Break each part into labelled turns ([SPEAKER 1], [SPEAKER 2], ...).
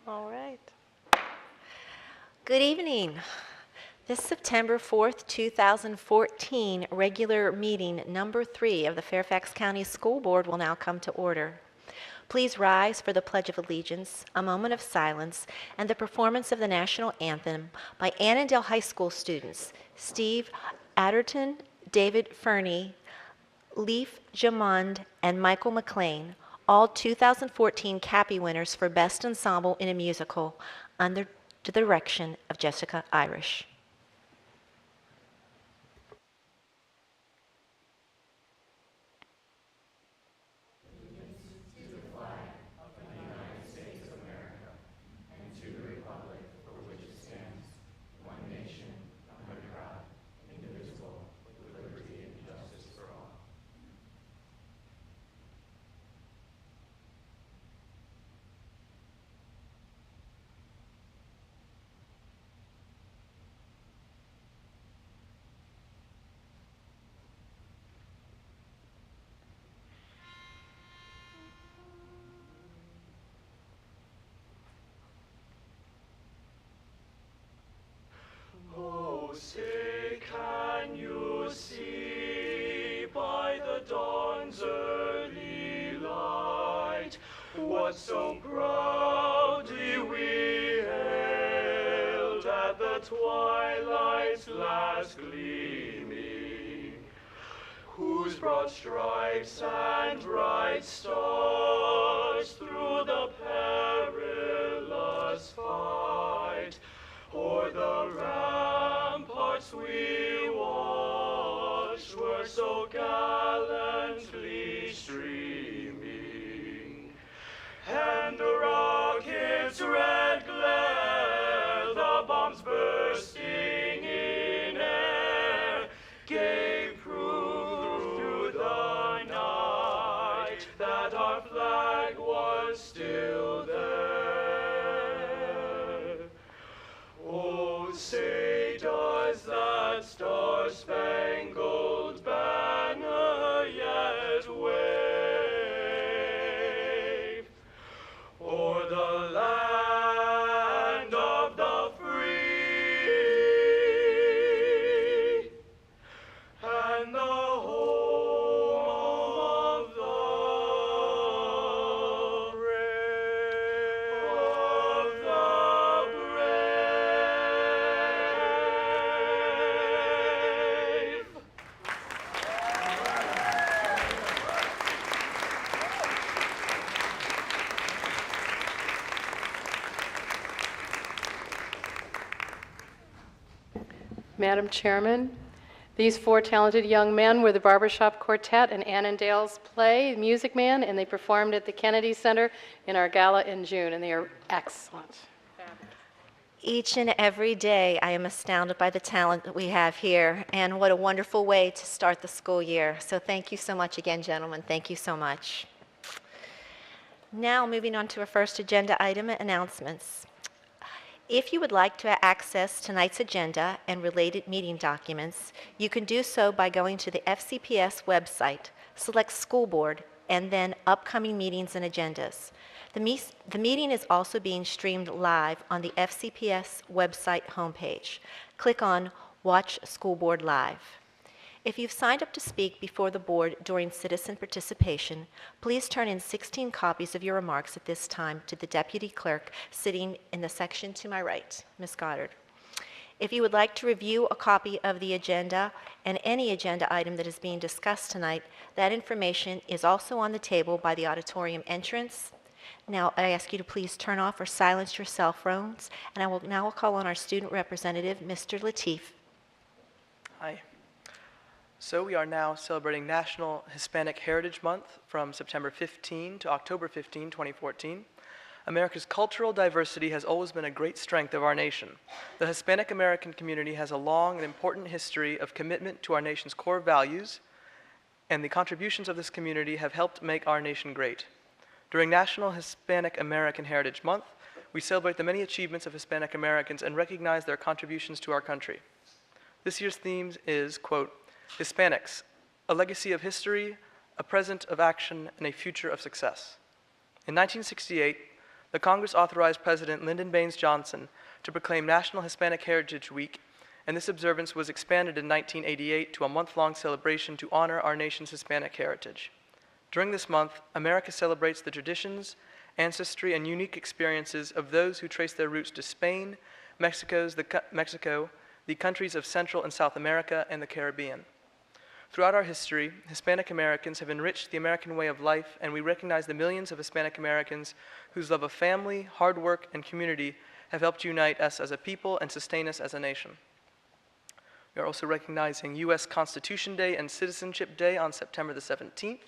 [SPEAKER 1] All right. Good evening. This September 4th, 2014 regular meeting number 3 of the Fairfax County School Board will now come to order. Please rise for the Pledge of Allegiance, a moment of silence, and the performance of the national anthem by Annandale High School students Steve Adderton, David Fernie, Leif Jamond, and Michael McLean, all 2014 Cappy winners for Best Ensemble in a Musical, under the direction of Jessica Irish.
[SPEAKER 2] Oh, say, can you see by the dawn's early light what so proudly we hailed at the twilight's last gleaming, whose broad stripes and bright stars through the perilous fight o'er the ramparts we watched were so gallantly streaming, and the rocket's red glare, the bombs bursting in air, gave proof through the night that our flag was still there. Oh, say, does that star-spangled banner yet wave o'er the land of the free and the home of the brave?
[SPEAKER 3] Madam Chairman, these 4 talented young men were the Barbershop Quartet in Annandale's play, Music Man, and they performed at the Kennedy Center in our gala in June, and they are excellent.
[SPEAKER 1] Each and every day, I am astounded by the talent that we have here, and what a wonderful way to start the school year. So thank you so much again, gentlemen. Thank you so much. Now, moving on to our first agenda item, announcements. If you would like to access tonight's agenda and related meeting documents, you can do so by going to the FCPS website, select School Board, and then Upcoming Meetings and Agendas. The meeting is also being streamed live on the FCPS website homepage. Click on Watch School Board Live. If you've signed up to speak before the board during citizen participation, please turn in 16 copies of your remarks at this time to the deputy clerk sitting in the section to my right, Ms. Goddard. If you would like to review a copy of the agenda and any agenda item that is being discussed tonight, that information is also on the table by the auditorium entrance. Now, I ask you to please turn off or silence your cell phones, and I will now call on our student representative, Mr. Lateef.
[SPEAKER 4] Hi. So we are now celebrating National Hispanic Heritage Month from September 15 to October 15, 2014. America's cultural diversity has always been a great strength of our nation. The Hispanic American community has a long and important history of commitment to our nation's core values, and the contributions of this community have helped make our nation great. During National Hispanic American Heritage Month, we celebrate the many achievements of Hispanic Americans and recognize their contributions to our country. This year's theme is, quote, Hispanics, a legacy of history, a present of action, and a future of success. In 1968, the Congress authorized President Lyndon Baines Johnson to proclaim National Hispanic Heritage Week, and this observance was expanded in 1988 to a month-long celebration to honor our nation's Hispanic heritage. During this month, America celebrates the traditions, ancestry, and unique experiences of those who trace their roots to Spain, Mexico, the countries of Central and South America, and the Caribbean. Throughout our history, Hispanic Americans have enriched the American way of life, and we recognize the millions of Hispanic Americans whose love of family, hard work, and community have helped unite us as a people and sustain us as a nation. We are also recognizing U.S. Constitution Day and Citizenship Day on September the 17th.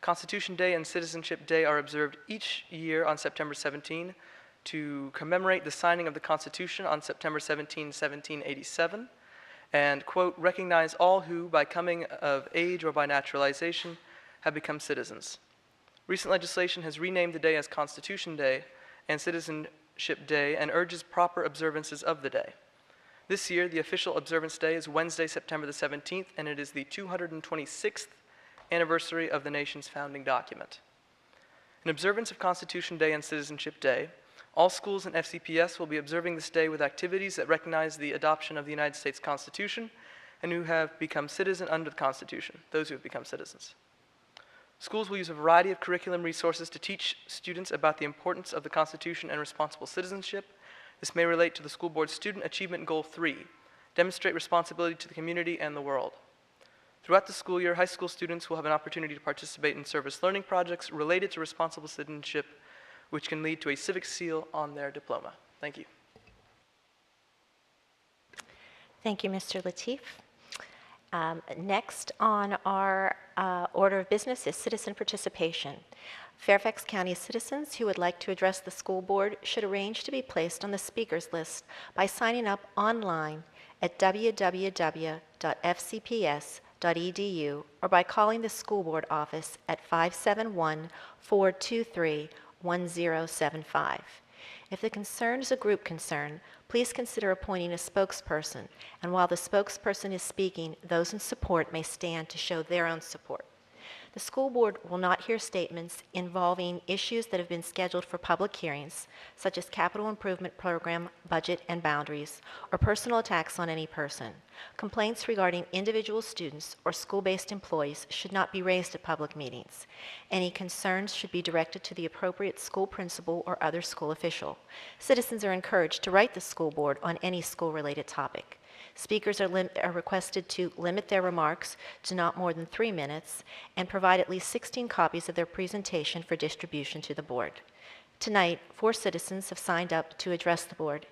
[SPEAKER 4] Constitution Day and Citizenship Day are observed each year on September 17 to commemorate the signing of the Constitution on September 17, 1787, and, quote, recognize all who, by coming of age or by naturalization, have become citizens. Recent legislation has renamed the day as Constitution Day and Citizenship Day and urges proper observances of the day. This year, the official observance day is Wednesday, September the 17th, and it is the 226th anniversary of the nation's founding document. In observance of Constitution Day and Citizenship Day, all schools and FCPS will be observing this day with activities that recognize the adoption of the United States Constitution and who have become citizens under the Constitution, those who have become citizens. Schools will use a variety of curriculum resources to teach students about the importance of the Constitution and responsible citizenship. This may relate to the school board's Student Achievement Goal 3, demonstrate responsibility to the community and the world. Throughout the school year, high school students will have an opportunity to participate in service learning projects related to responsible citizenship, which can lead to a civic seal on their diploma. Thank you.
[SPEAKER 1] Thank you, Mr. Lateef. Next on our order of business is citizen participation. Fairfax County citizens who would like to address the school board should arrange to be placed on the speakers list by signing up online at www.fcps.edu or by calling the school board office at 571-423-1075. If the concern is a group concern, please consider appointing a spokesperson, and while the spokesperson is speaking, those in support may stand to show their own support. The school board will not hear statements involving issues that have been scheduled for public hearings, such as capital improvement program, budget, and boundaries, or personal attacks on any person. Complaints regarding individual students or school-based employees should not be raised at public meetings. Any concerns should be directed to the appropriate school principal or other school official. Citizens are encouraged to write the school board on any school-related topic. Speakers are requested to limit their remarks to not more than 3 minutes and provide at least 16 copies of their presentation for distribution to the board. Tonight, 4 citizens have signed up to address the board.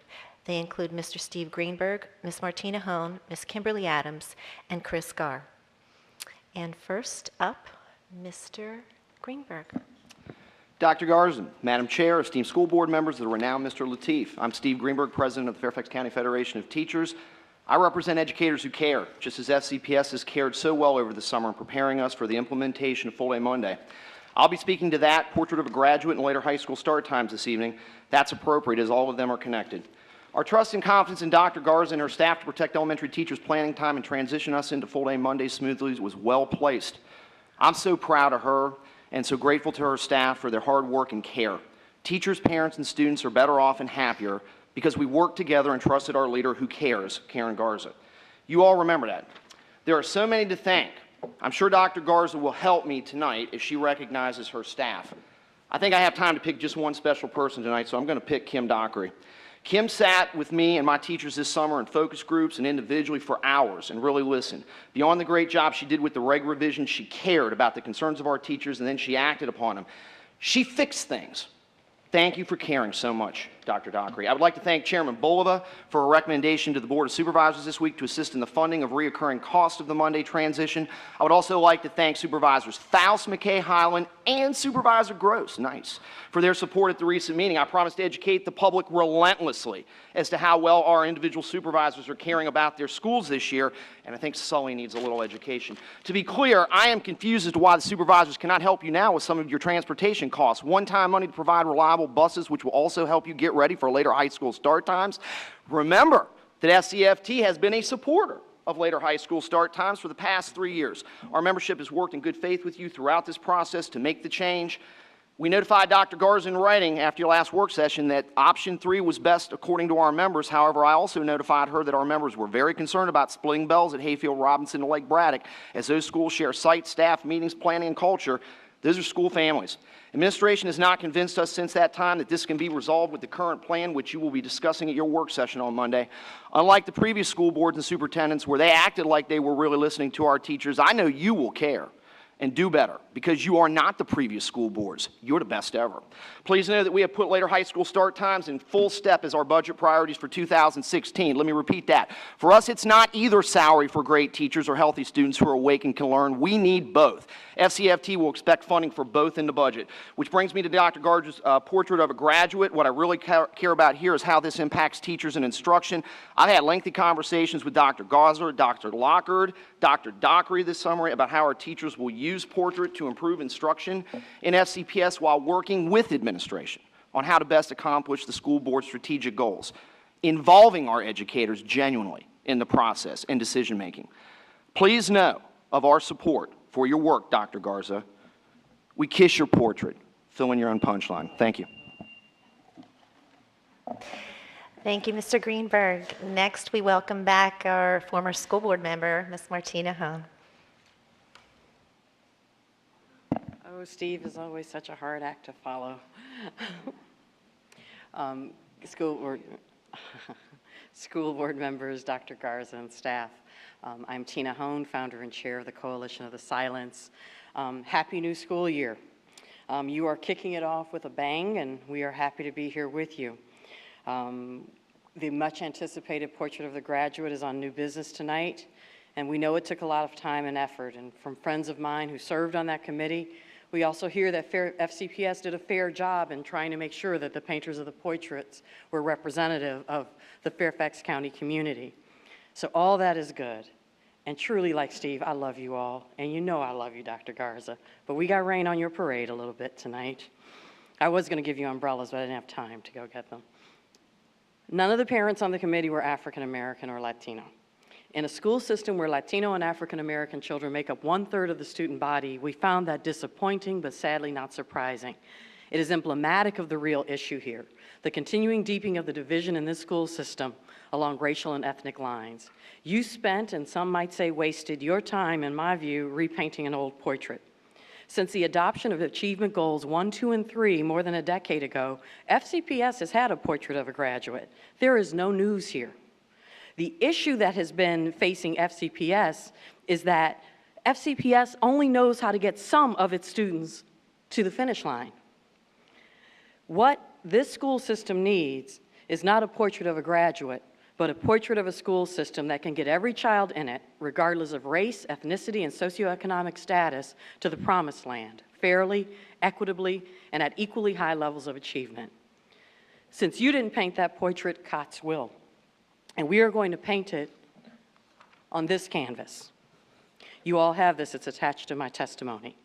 [SPEAKER 1] They include Mr. Steve Greenberg, Ms. Martina Hone, Ms. Kimberly Adams, and Chris Garr. And first up, Mr. Greenberg.
[SPEAKER 5] Dr. Garza, Madam Chair, esteemed school board members, the renowned Mr. Lateef. I'm Steve Greenberg, President of the Fairfax County Federation of Teachers. I represent educators who care, just as FCPS has cared so well over the summer in preparing us for the implementation of Full Day Monday. I'll be speaking to that, portrait of a graduate, and later high school start times this evening. That's appropriate, as all of them are connected. Our trust and confidence in Dr. Garza and her staff to protect elementary teachers' planning time and transition us into Full Day Monday smoothly was well placed. I'm so proud of her and so grateful to her staff for their hard work and care. Teachers, parents, and students are better off and happier because we worked together and trusted our leader who cares, Karen Garza. You all remember that. There are so many to thank. I'm sure Dr. Garza will help me tonight as she recognizes her staff. I think I have time to pick just one special person tonight, so I'm going to pick Kim Dockery. Kim sat with me and my teachers this summer in focus groups and individually for hours and really listened. Beyond the great job she did with the reg revision, she cared about the concerns of our teachers and then she acted upon them. She fixed things. Thank you for caring so much, Dr. Dockery. I would like to thank Chairman Bulova for a recommendation to the Board of Supervisors this week to assist in the funding of reoccurring costs of the Monday transition. I would also like to thank Supervisors Faust, McKay, Highland, and Supervisor Gross, nice, for their support at the recent meeting. I promised to educate the public relentlessly as to how well our individual supervisors are caring about their schools this year, and I think Sully needs a little education. To be clear, I am confused as to why the supervisors cannot help you now with some of your transportation costs. One-time money to provide reliable buses, which will also help you get ready for later high school start times. Remember that SCFT has been a supporter of later high school start times for the past 3 years. Our membership has worked in good faith with you throughout this process to make the change. We notified Dr. Garza in writing after your last work session that option 3 was best according to our members. However, I also notified her that our members were very concerned about splitting bells at Hayfield, Robinson, and Lake Braddock, as those schools share site, staff, meetings, planning, and culture. Those are school families. Administration has not convinced us since that time that this can be resolved with the current plan, which you will be discussing at your work session on Monday. Unlike the previous school boards and superintendents where they acted like they were really listening to our teachers, I know you will care and do better, because you are not the previous school boards. You're the best ever. Please know that we have put later high school start times in full step as our budget priorities for 2016. Let me repeat that. For us, it's not either salary for great teachers or healthy students who are awake and can learn. We need both. FCFT will expect funding for both in the budget, which brings me to Dr. Garza's portrait of a graduate. What I really care about here is how this impacts teachers and instruction. I've had lengthy conversations with Dr. Garza, Dr. Lockard, Dr. Dockery this summer about how our teachers will use portrait to improve instruction in FCPS while working with administration on how to best accomplish the school board's strategic goals, involving our educators genuinely in the process and decision making. Please know of our support for your work, Dr. Garza. We kiss your portrait. Fill in your own punchline. Thank you.
[SPEAKER 1] Thank you, Mr. Greenberg. Next, we welcome back our former school board member, Ms. Martina Hone.
[SPEAKER 6] Oh, Steve is always such a hard act to follow. School board members, Dr. Garza and staff. I'm Tina Hone, founder and chair of the Coalition of the Silence. Happy new school year. You are kicking it off with a bang, and we are happy to be here with you. The much anticipated portrait of the graduate is on new business tonight, and we know it took a lot of time and effort. And from friends of mine who served on that committee, we also hear that FCPS did a fair job in trying to make sure that the painters of the portraits were representative of the Fairfax County community. So all that is good. And truly, like Steve, I love you all. And you know I love you, Dr. Garza. But we got rain on your parade a little bit tonight. I was going to give you umbrellas, but I didn't have time to go get them. None of the parents on the committee were African American or Latino. In a school system where Latino and African American children make up 1/3 of the student body, we found that disappointing, but sadly not surprising. It is emblematic of the real issue here, the continuing deepening of the division in this school system along racial and ethnic lines. You spent, and some might say wasted, your time, in my view, repainting an old portrait. Since the adoption of Achievement Goals 1, 2, and 3 more than a decade ago, FCPS has had a portrait of a graduate. There is no news here. The issue that has been facing FCPS is that FCPS only knows how to get some of its students to the finish line. What this school system needs is not a portrait of a graduate, but a portrait of a school system that can get every child in it, regardless of race, ethnicity, and socioeconomic status, to the promised land, fairly, equitably, and at equally high levels of achievement. Since you didn't paint that portrait, COTS will. And we are going to paint it on this canvas. You all have this, it's attached to my testimony.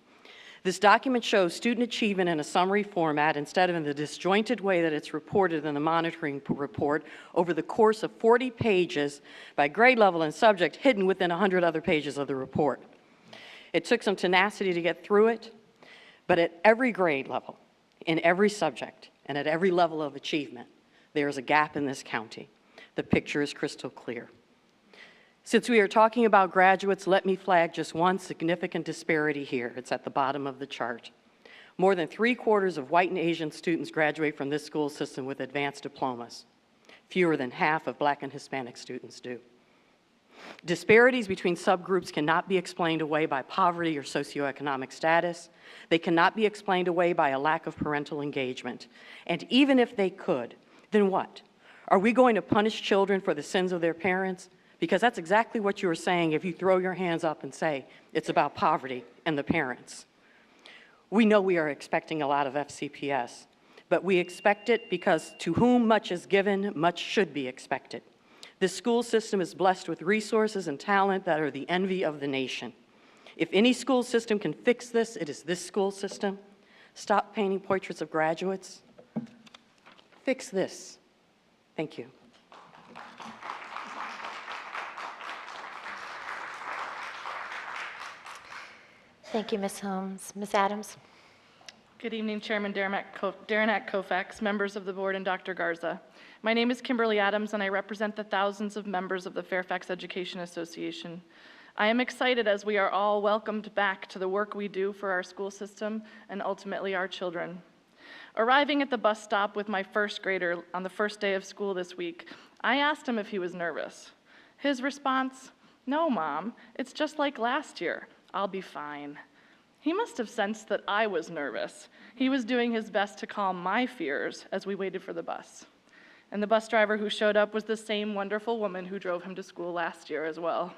[SPEAKER 6] This document shows student achievement in a summary format instead of in the disjointed way that it's reported in the monitoring report over the course of 40 pages by grade level and subject hidden within 100 other pages of the report. It took some tenacity to get through it, but at every grade level, in every subject, and at every level of achievement, there is a gap in this county. The picture is crystal clear. Since we are talking about graduates, let me flag just one significant disparity here. It's at the bottom of the chart. More than 3/4 of white and Asian students graduate from this school system with advanced diplomas. Fewer than half of Black and Hispanic students do. Disparities between subgroups cannot be explained away by poverty or socioeconomic status. They cannot be explained away by a lack of parental engagement. And even if they could, then what? Are we going to punish children for the sins of their parents? Because that's exactly what you are saying if you throw your hands up and say it's about poverty and the parents. We know we are expecting a lot of FCPS, but we expect it because to whom much is given, much should be expected. This school system is blessed with resources and talent that are the envy of the nation. If any school system can fix this, it is this school system. Stop painting portraits of graduates. Fix this. Thank you.
[SPEAKER 1] Thank you, Ms. Holmes. Ms. Adams?
[SPEAKER 7] Good evening, Chairman Darren Koufax, members of the board, and Dr. Garza. My name is Kimberly Adams, and I represent the thousands of members of the Fairfax Education Association. I am excited as we are all welcomed back to the work we do for our school system and ultimately our children. Arriving at the bus stop with my first grader on the first day of school this week, I asked him if he was nervous. His response, "No, Mom, it's just like last year. I'll be fine." He must have sensed that I was nervous. He was doing his best to calm my fears as we waited for the bus. And the bus driver who showed up was the same wonderful woman who drove him to school last year as well.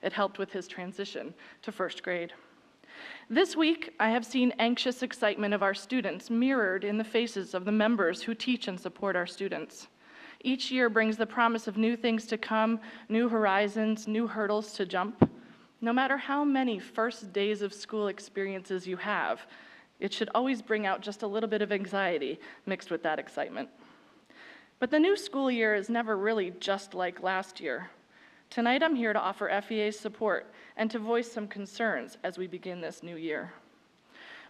[SPEAKER 7] It helped with his transition to first grade. This week, I have seen anxious excitement of our students mirrored in the faces of the members who teach and support our students. Each year brings the promise of new things to come, new horizons, new hurdles to jump. No matter how many first days of school experiences you have, it should always bring out just a little bit of anxiety mixed with that excitement. But the new school year is never really just like last year. Tonight I'm here to offer FEA's support and to voice some concerns as we begin this new year.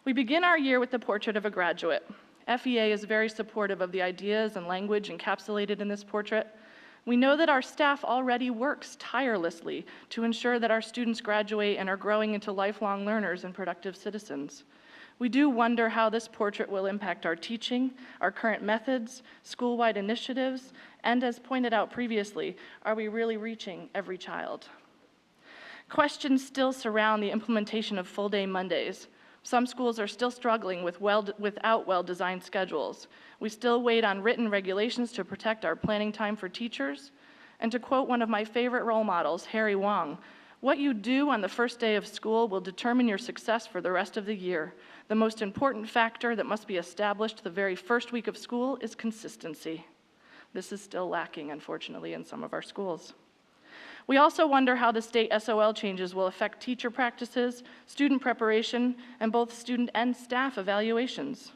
[SPEAKER 7] We begin our year with the portrait of a graduate. FEA is very supportive of the ideas and language encapsulated in this portrait. We know that our staff already works tirelessly to ensure that our students graduate and are growing into lifelong learners and productive citizens. We do wonder how this portrait will impact our teaching, our current methods, school-wide initiatives, and as pointed out previously, are we really reaching every child? Questions still surround the implementation of full-day Mondays. Some schools are still struggling without well-designed schedules. We still wait on written regulations to protect our planning time for teachers. And to quote one of my favorite role models, Harry Wong, "What you do on the first day of school will determine your success for the rest of the year. The most important factor that must be established the very first week of school is consistency." This is still lacking, unfortunately, in some of our schools. We also wonder how the state SOL changes will affect teacher practices, student preparation, and both student and staff evaluations.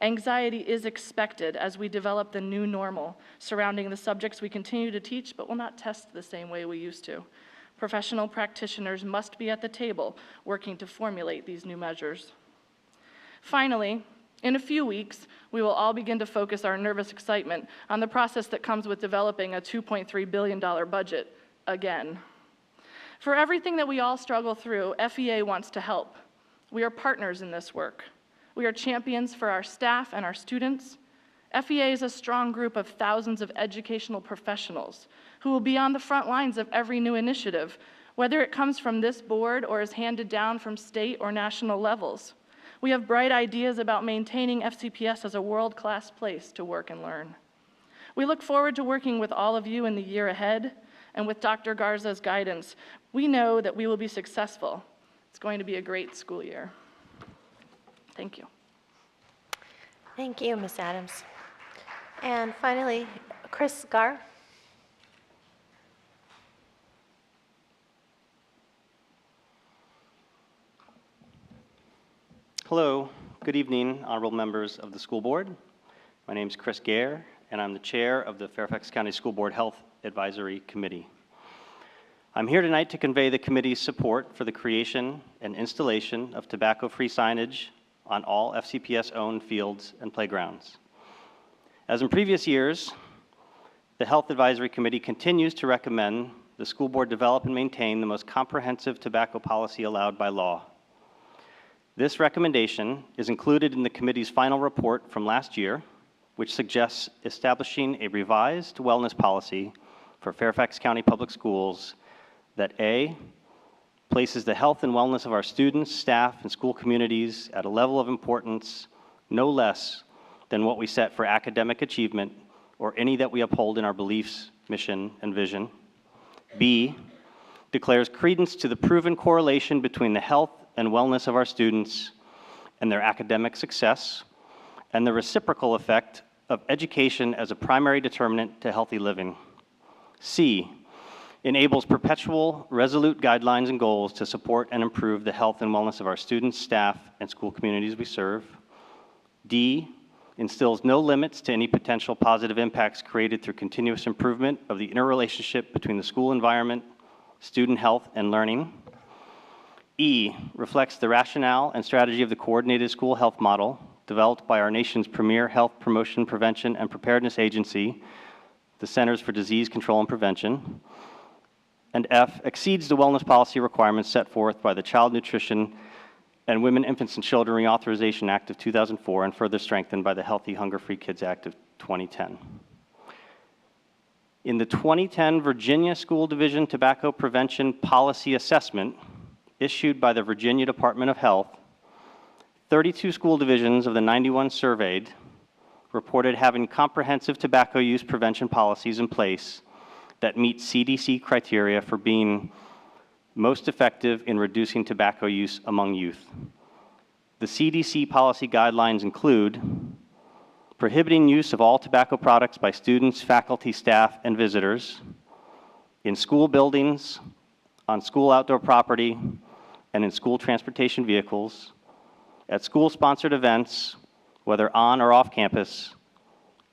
[SPEAKER 7] Anxiety is expected as we develop the new normal surrounding the subjects we continue to teach but will not test the same way we used to. Professional practitioners must be at the table working to formulate these new measures. Finally, in a few weeks, we will all begin to focus our nervous excitement on the process that comes with developing a $2.3 billion budget again. For everything that we all struggle through, FEA wants to help. We are partners in this work. We are champions for our staff and our students. FEA is a strong group of thousands of educational professionals who will be on the front lines of every new initiative, whether it comes from this board or is handed down from state or national levels. We have bright ideas about maintaining FCPS as a world-class place to work and learn. We look forward to working with all of you in the year ahead, and with Dr. Garza's guidance, we know that we will be successful. It's going to be a great school year. Thank you.
[SPEAKER 1] Thank you, Ms. Adams. And finally, Chris Gar.
[SPEAKER 8] Hello, good evening, honorable members of the school board. My name is Chris Gare, and I'm the chair of the Fairfax County School Board Health Advisory Committee. I'm here tonight to convey the committee's support for the creation and installation of tobacco-free signage on all FCPS-owned fields and playgrounds. As in previous years, the Health Advisory Committee continues to recommend the school board develop and maintain the most comprehensive tobacco policy allowed by law. This recommendation is included in the committee's final report from last year, which suggests establishing a revised wellness policy for Fairfax County Public Schools that A, places the health and wellness of our students, staff, and school communities at a level of importance no less than what we set for academic achievement or any that we uphold in our beliefs, mission, and vision. B, declares credence to the proven correlation between the health and wellness of our students and their academic success, and the reciprocal effect of education as a primary determinant to healthy living. C, enables perpetual, resolute guidelines and goals to support and improve the health and wellness of our students, staff, and school communities we serve. D, instills no limits to any potential positive impacts created through continuous improvement of the interrelationship between the school environment, student health, and learning. E reflects the rationale and strategy of the coordinated school health model developed by our nation's premier health promotion, prevention, and preparedness agency, the Centers for Disease Control and Prevention. And F exceeds the wellness policy requirements set forth by the Child Nutrition and Women, Infants, and Children Reauthorization Act of 2004 and further strengthened by the Healthy Hunger-Free Kids Act of 2010. In the 2010 Virginia School Division Tobacco Prevention Policy Assessment issued by the Virginia Department of Health, 32 school divisions of the 91 surveyed reported having comprehensive tobacco use prevention policies in place that meet CDC criteria for being most effective in reducing tobacco use among youth. The CDC policy guidelines include prohibiting use of all tobacco products by students, faculty, staff, and visitors in school buildings, on school outdoor property, and in school transportation vehicles, at school-sponsored events, whether on or off campus,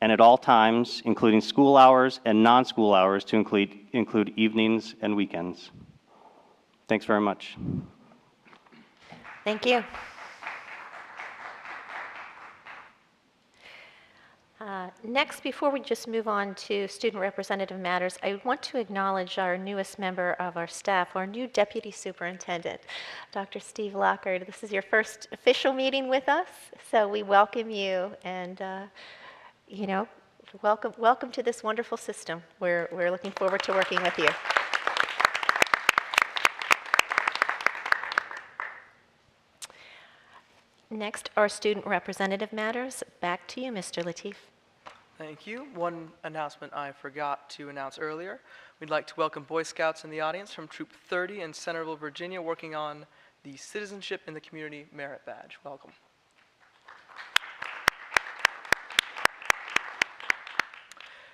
[SPEAKER 8] and at all times, including school hours and non-school hours to include evenings and weekends. Thanks very much.
[SPEAKER 1] Thank you. Next, before we just move on to student representative matters, I want to acknowledge our newest member of our staff, our new deputy superintendent, Dr. Steve Lockard. This is your first official meeting with us, so we welcome you and, welcome to this wonderful system. We're looking forward to working with you. Next, our student representative matters. Back to you, Mr. Lateef.
[SPEAKER 4] Thank you. One announcement I forgot to announce earlier. We'd like to welcome Boy Scouts in the audience from Troop 30 in Centerville, Virginia, working on the Citizenship in the Community Merit Badge. Welcome.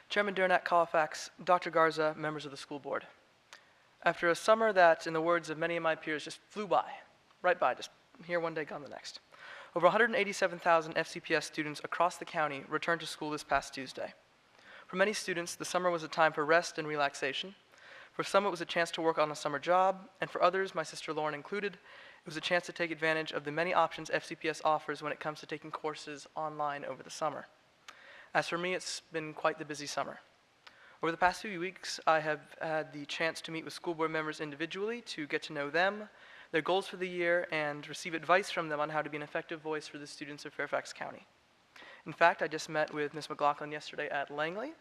[SPEAKER 4] Chairman Derenak Colfax, Dr. Garza, members of the school board. After a summer that, in the words of many of my peers, just flew by, right by, just here one day, gone the next. Over 187,000 FCPS students across the county returned to school this past Tuesday. For many students, the summer was a time for rest and relaxation. For some, it was a chance to work on a summer job, and for others, my sister Lauren included, it was a chance to take advantage of the many options FCPS offers when it comes to taking courses online over the summer. As for me, it's been quite the busy summer. Over the past few weeks, I have had the chance to meet with school board members individually to get to know them, their goals for the year, and receive advice from them on how to be an effective voice for the students of Fairfax County. In fact, I just met with Ms. McLaughlin yesterday at Langley,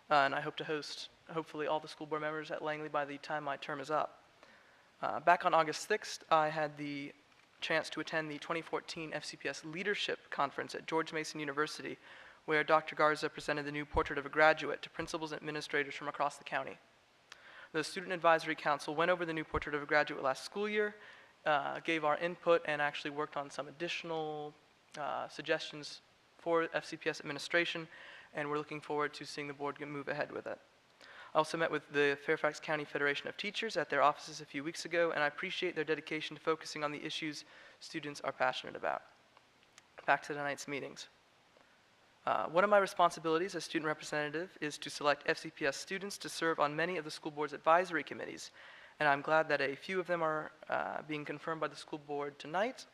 [SPEAKER 4] and I hope to host, hopefully, all the school board members at Langley by the time my term is up. Back on August 6th, I had the chance to attend the 2014 FCPS Leadership Conference at George Mason University, where Dr. Garza presented the new Portrait of a Graduate to principals and administrators from across the county. The Student Advisory Council went over the new Portrait of a Graduate last school year, gave our input, and actually worked on some additional suggestions for FCPS administration, and we're looking forward to seeing the board move ahead with it. I also met with the Fairfax County Federation of Teachers at their offices a few weeks ago, and I appreciate their dedication to focusing on the issues students are passionate about. Back to tonight's meetings. One of my responsibilities as student representative is to select FCPS students to serve on many of the school board's advisory committees, and I'm glad that a few of them are being confirmed by the school board tonight.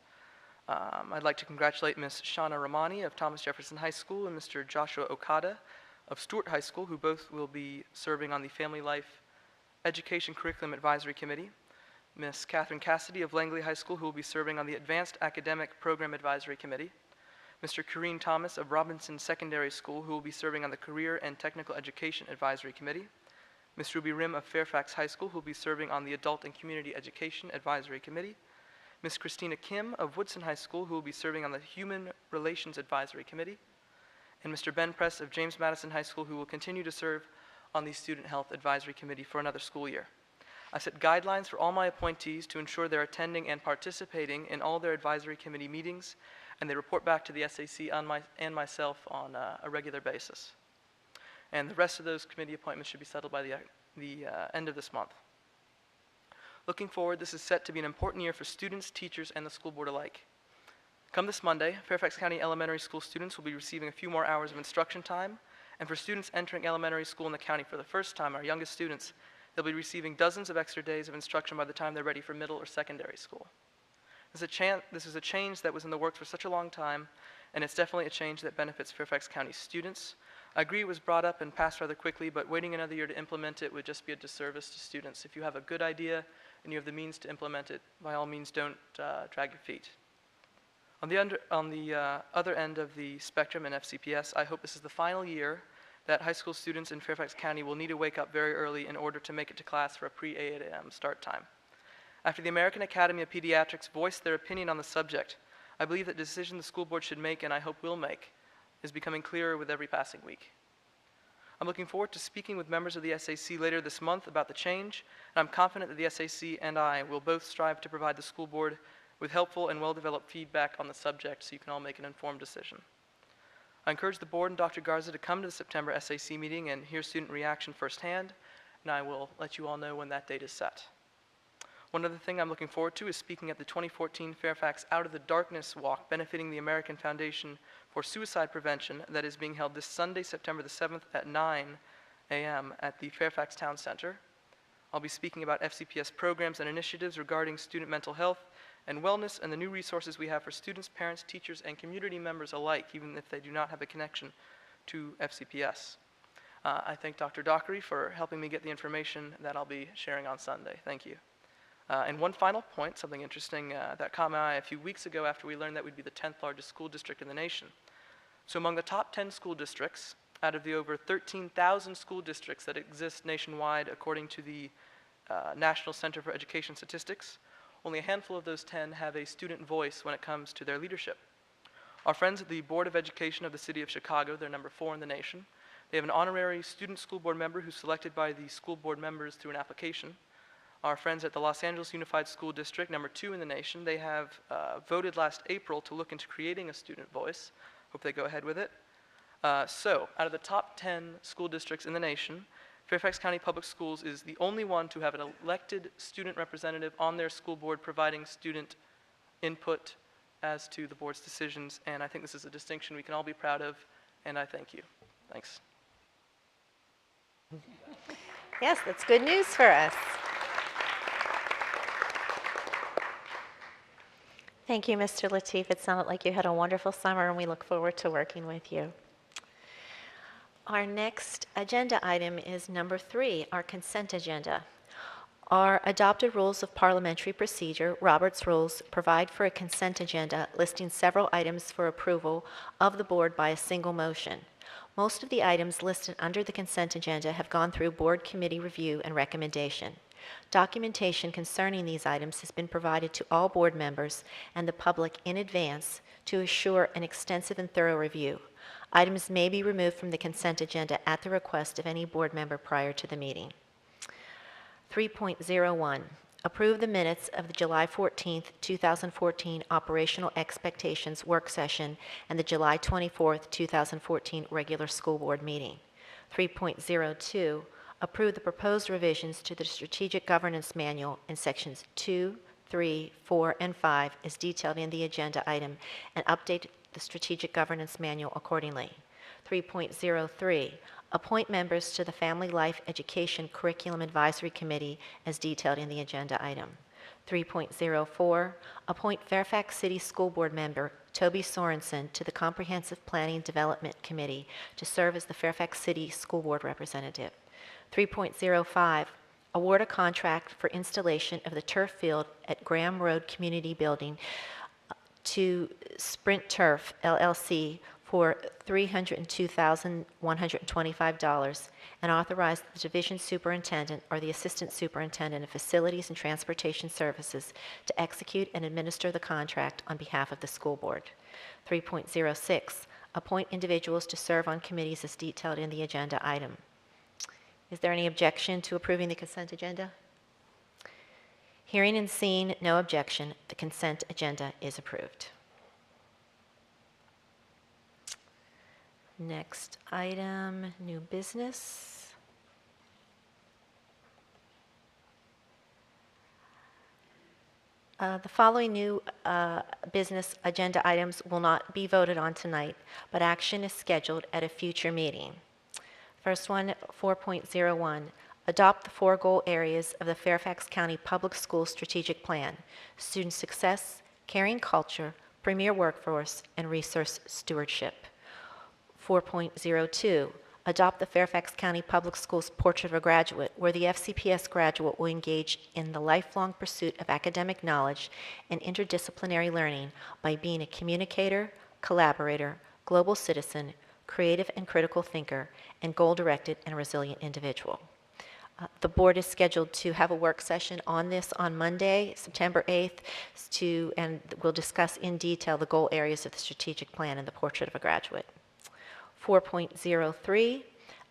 [SPEAKER 4] I'd like to congratulate Ms. Shauna Romani of Thomas Jefferson High School and Mr. Joshua Okada of Stewart High School, who both will be serving on the Family Life Education Curriculum Advisory Committee. Ms. Catherine Cassidy of Langley High School, who will be serving on the Advanced Academic Program Advisory Committee. Mr. Kareen Thomas of Robinson Secondary School, who will be serving on the Career and Technical Education Advisory Committee. Ms. Ruby Rim of Fairfax High School, who will be serving on the Adult and Community Education Advisory Committee. Ms. Christina Kim of Woodson High School, who will be serving on the Human Relations Advisory Committee. And Mr. Ben Press of James Madison High School, who will continue to serve on the Student Health Advisory Committee for another school year. I set guidelines for all my appointees to ensure they're attending and participating in all their advisory committee meetings, and they report back to the SAC and myself on a regular basis. And the rest of those committee appointments should be settled by the end of this month. Looking forward, this is set to be an important year for students, teachers, and the school board alike. Come this Monday, Fairfax County Elementary School students will be receiving a few more hours of instruction time, and for students entering elementary school in the county for the first time, our youngest students, they'll be receiving dozens of extra days of instruction by the time they're ready for middle or secondary school. This is a change that was in the works for such a long time, and it's definitely a change that benefits Fairfax County students. I agree it was brought up and passed rather quickly, but waiting another year to implement it would just be a disservice to students. If you have a good idea and you have the means to implement it, by all means don't drag your feet. On the other end of the spectrum in FCPS, I hope this is the final year that high school students in Fairfax County will need to wake up very early in order to make it to class for a pre-8 a.m. start time. After the American Academy of Pediatrics voiced their opinion on the subject, I believe that the decision the school board should make, and I hope will make, is becoming clearer with every passing week. I'm looking forward to speaking with members of the SAC later this month about the change, and I'm confident that the SAC and I will both strive to provide the school board with helpful and well-developed feedback on the subject so you can all make an informed decision. I encourage the board and Dr. Garza to come to the September SAC meeting and hear student reaction firsthand, and I will let you all know when that date is set. One other thing I'm looking forward to is speaking at the 2014 Fairfax Out of the Darkness Walk benefiting the American Foundation for Suicide Prevention that is being held this Sunday, September the 7th at 9 a.m. at the Fairfax Town Center. I'll be speaking about FCPS programs and initiatives regarding student mental health and wellness and the new resources we have for students, parents, teachers, and community members alike, even if they do not have a connection to FCPS. I thank Dr. Dockery for helping me get the information that I'll be sharing on Sunday. Thank you. And one final point, something interesting that caught my eye a few weeks ago after we learned that we'd be the 10th largest school district in the nation. So among the top 10 school districts, out of the over 13,000 school districts that exist nationwide according to the National Center for Education Statistics, only a handful of those 10 have a student voice when it comes to their leadership. Our friends at the Board of Education of the City of Chicago, they're number 4 in the nation. They have an honorary student school board member who's selected by the school board members through an application. Our friends at the Los Angeles Unified School District, number 2 in the nation, they have voted last April to look into creating a student voice. Hope they go ahead with it. So, out of the top 10 school districts in the nation, Fairfax County Public Schools is the only one to have an elected student representative on their school board providing student input as to the board's decisions, and I think this is a distinction we can all be proud of, and I thank you. Thanks.
[SPEAKER 1] Yes, that's good news for us. Thank you, Mr. Lateef. It sounded like you had a wonderful summer, and we look forward to working with you. Our next agenda item is number 3, our consent agenda. Our adopted rules of parliamentary procedure, Robert's Rules, provide for a consent agenda listing several items for approval of the board by a single motion. Most of the items listed under the consent agenda have gone through board committee review and recommendation. Documentation concerning these items has been provided to all board members and the public in advance to assure an extensive and thorough review. Items may be removed from the consent agenda at the request of any board member prior to the meeting. 3.01, approve the minutes of the July 14th, 2014 Operational Expectations Work Session and the July 24th, 2014 Regular School Board Meeting. 3.02, approve the proposed revisions to the Strategic Governance Manual in sections 2, 3, 4, and 5 as detailed in the agenda item and update the Strategic Governance Manual accordingly. 3.03, appoint members to the Family Life Education Curriculum Advisory Committee as detailed in the agenda item. 3.04, appoint Fairfax City School Board member Toby Sorensen to the Comprehensive Planning Development Committee to serve as the Fairfax City School Board representative. 3.05, award a contract for installation of the turf field at Graham Road Community Building to Sprint Turf, LLC, for $302,125 and authorize the Division Superintendent or the Assistant Superintendent of Facilities and Transportation Services to execute and administer the contract on behalf of the school board. 3.06, appoint individuals to serve on committees as detailed in the agenda item. Is there any objection to approving the consent agenda? Hearing and seeing no objection, the consent agenda is approved. Next item, new business. The following new business agenda items will not be voted on tonight, but action is scheduled at a future meeting. First one, 4.01, adopt the 4 goal areas of the Fairfax County Public Schools Strategic Plan: student success, caring culture, premier workforce, and resource stewardship. 4.02, adopt the Fairfax County Public Schools Portrait of a Graduate, where the FCPS graduate will engage in the lifelong pursuit of academic knowledge and interdisciplinary learning by being a communicator, collaborator, global citizen, creative and critical thinker, and goal-directed and resilient individual. The board is scheduled to have a work session on this on Monday, September 8th, and we'll discuss in detail the goal areas of the strategic plan and the portrait of a graduate. 4.03,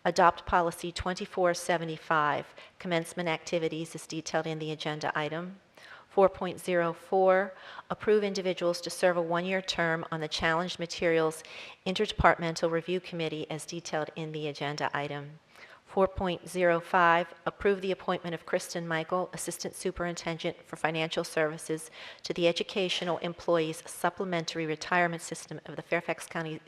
[SPEAKER 1] adopt policy 2475, commencement activities as detailed in the agenda item. 4.04, approve individuals to serve a one-year term on the Challenged Materials Interdepartmental Review Committee as detailed in the agenda item. 4.05, approve the appointment of Kristen Michael, Assistant Superintendent for Financial Services, to the Educational Employees Supplementary Retirement System of the Fairfax County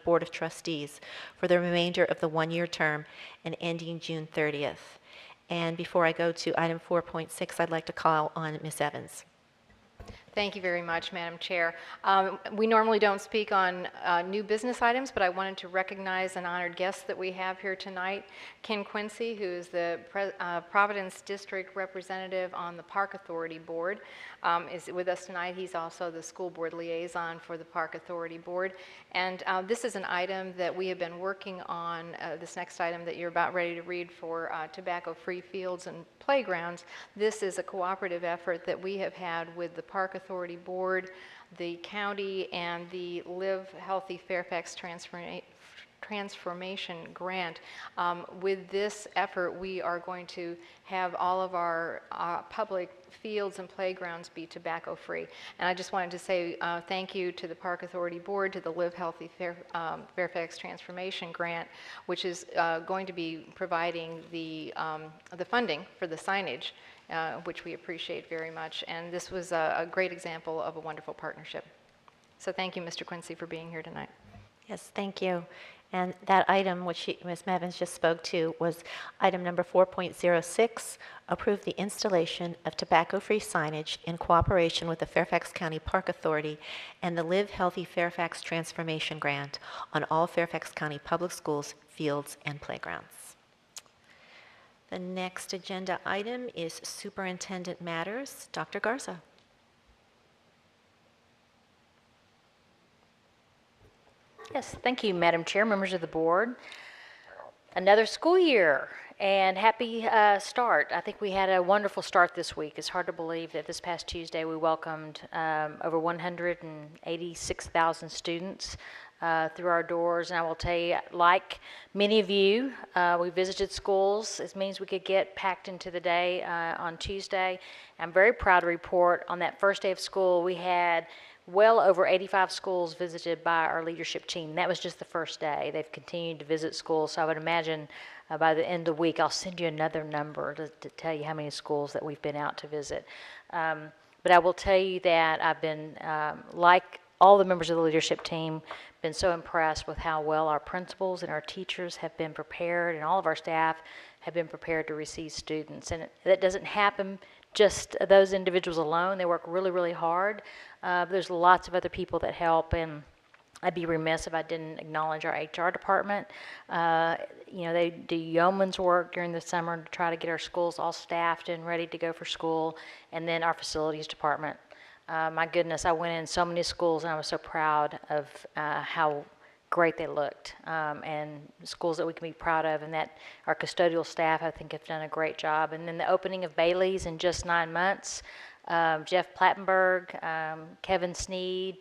[SPEAKER 1] Board of Trustees for the remainder of the one-year term and ending June 30th. And before I go to item 4.6, I'd like to call on Ms. Evans.
[SPEAKER 3] Thank you very much, Madam Chair. We normally don't speak on new business items, but I wanted to recognize an honored guest that we have here tonight, Ken Quincy, who is the Providence District Representative on the Park Authority Board, is with us tonight. He's also the school board liaison for the Park Authority Board. And this is an item that we have been working on, this next item that you're about ready to read for tobacco-free fields and playgrounds. This is a cooperative effort that we have had with the Park Authority Board, the county, and the Live Healthy Fairfax Transformation Grant. With this effort, we are going to have all of our public fields and playgrounds be tobacco-free. And I just wanted to say thank you to the Park Authority Board, to the Live Healthy Fairfax Transformation Grant, which is going to be providing the funding for the signage, which we appreciate very much. And this was a great example of a wonderful partnership. So thank you, Mr. Quincy, for being here tonight.
[SPEAKER 1] Yes, thank you. And that item, which Ms. Evans just spoke to, was item number 4.06, approve the installation of tobacco-free signage in cooperation with the Fairfax County Park Authority and the Live Healthy Fairfax Transformation Grant on all Fairfax County public schools, fields, and playgrounds. The next agenda item is Superintendent Matters. Dr. Garza.
[SPEAKER 9] Yes, thank you, Madam Chair, members of the board. Another school year, and happy start. I think we had a wonderful start this week. It's hard to believe that this past Tuesday we welcomed over 186,000 students through our doors. And I will tell you, like many of you, we visited schools. It means we could get packed into the day on Tuesday. I'm very proud to report on that first day of school we had well over 85 schools visited by our leadership team. That was just the first day. They've continued to visit schools, so I would imagine by the end of the week I'll send you another number to tell you how many schools that we've been out to visit. But I will tell you that I've been, like all the members of the leadership team, been so impressed with how well our principals and our teachers have been prepared, and all of our staff have been prepared to receive students. And that doesn't happen just those individuals alone. They work really, really hard. There's lots of other people that help, and I'd be remiss if I didn't acknowledge our HR department. You know, they do yeoman's work during the summer to try to get our schools all staffed and ready to go for school, and then our facilities department. My goodness, I went in so many schools, and I was so proud of how great they looked, and schools that we can be proud of, and that our custodial staff, I think, have done a great job. And then the opening of Bailey's in just 9 months, Jeff Plattenberg, Kevin Sneed,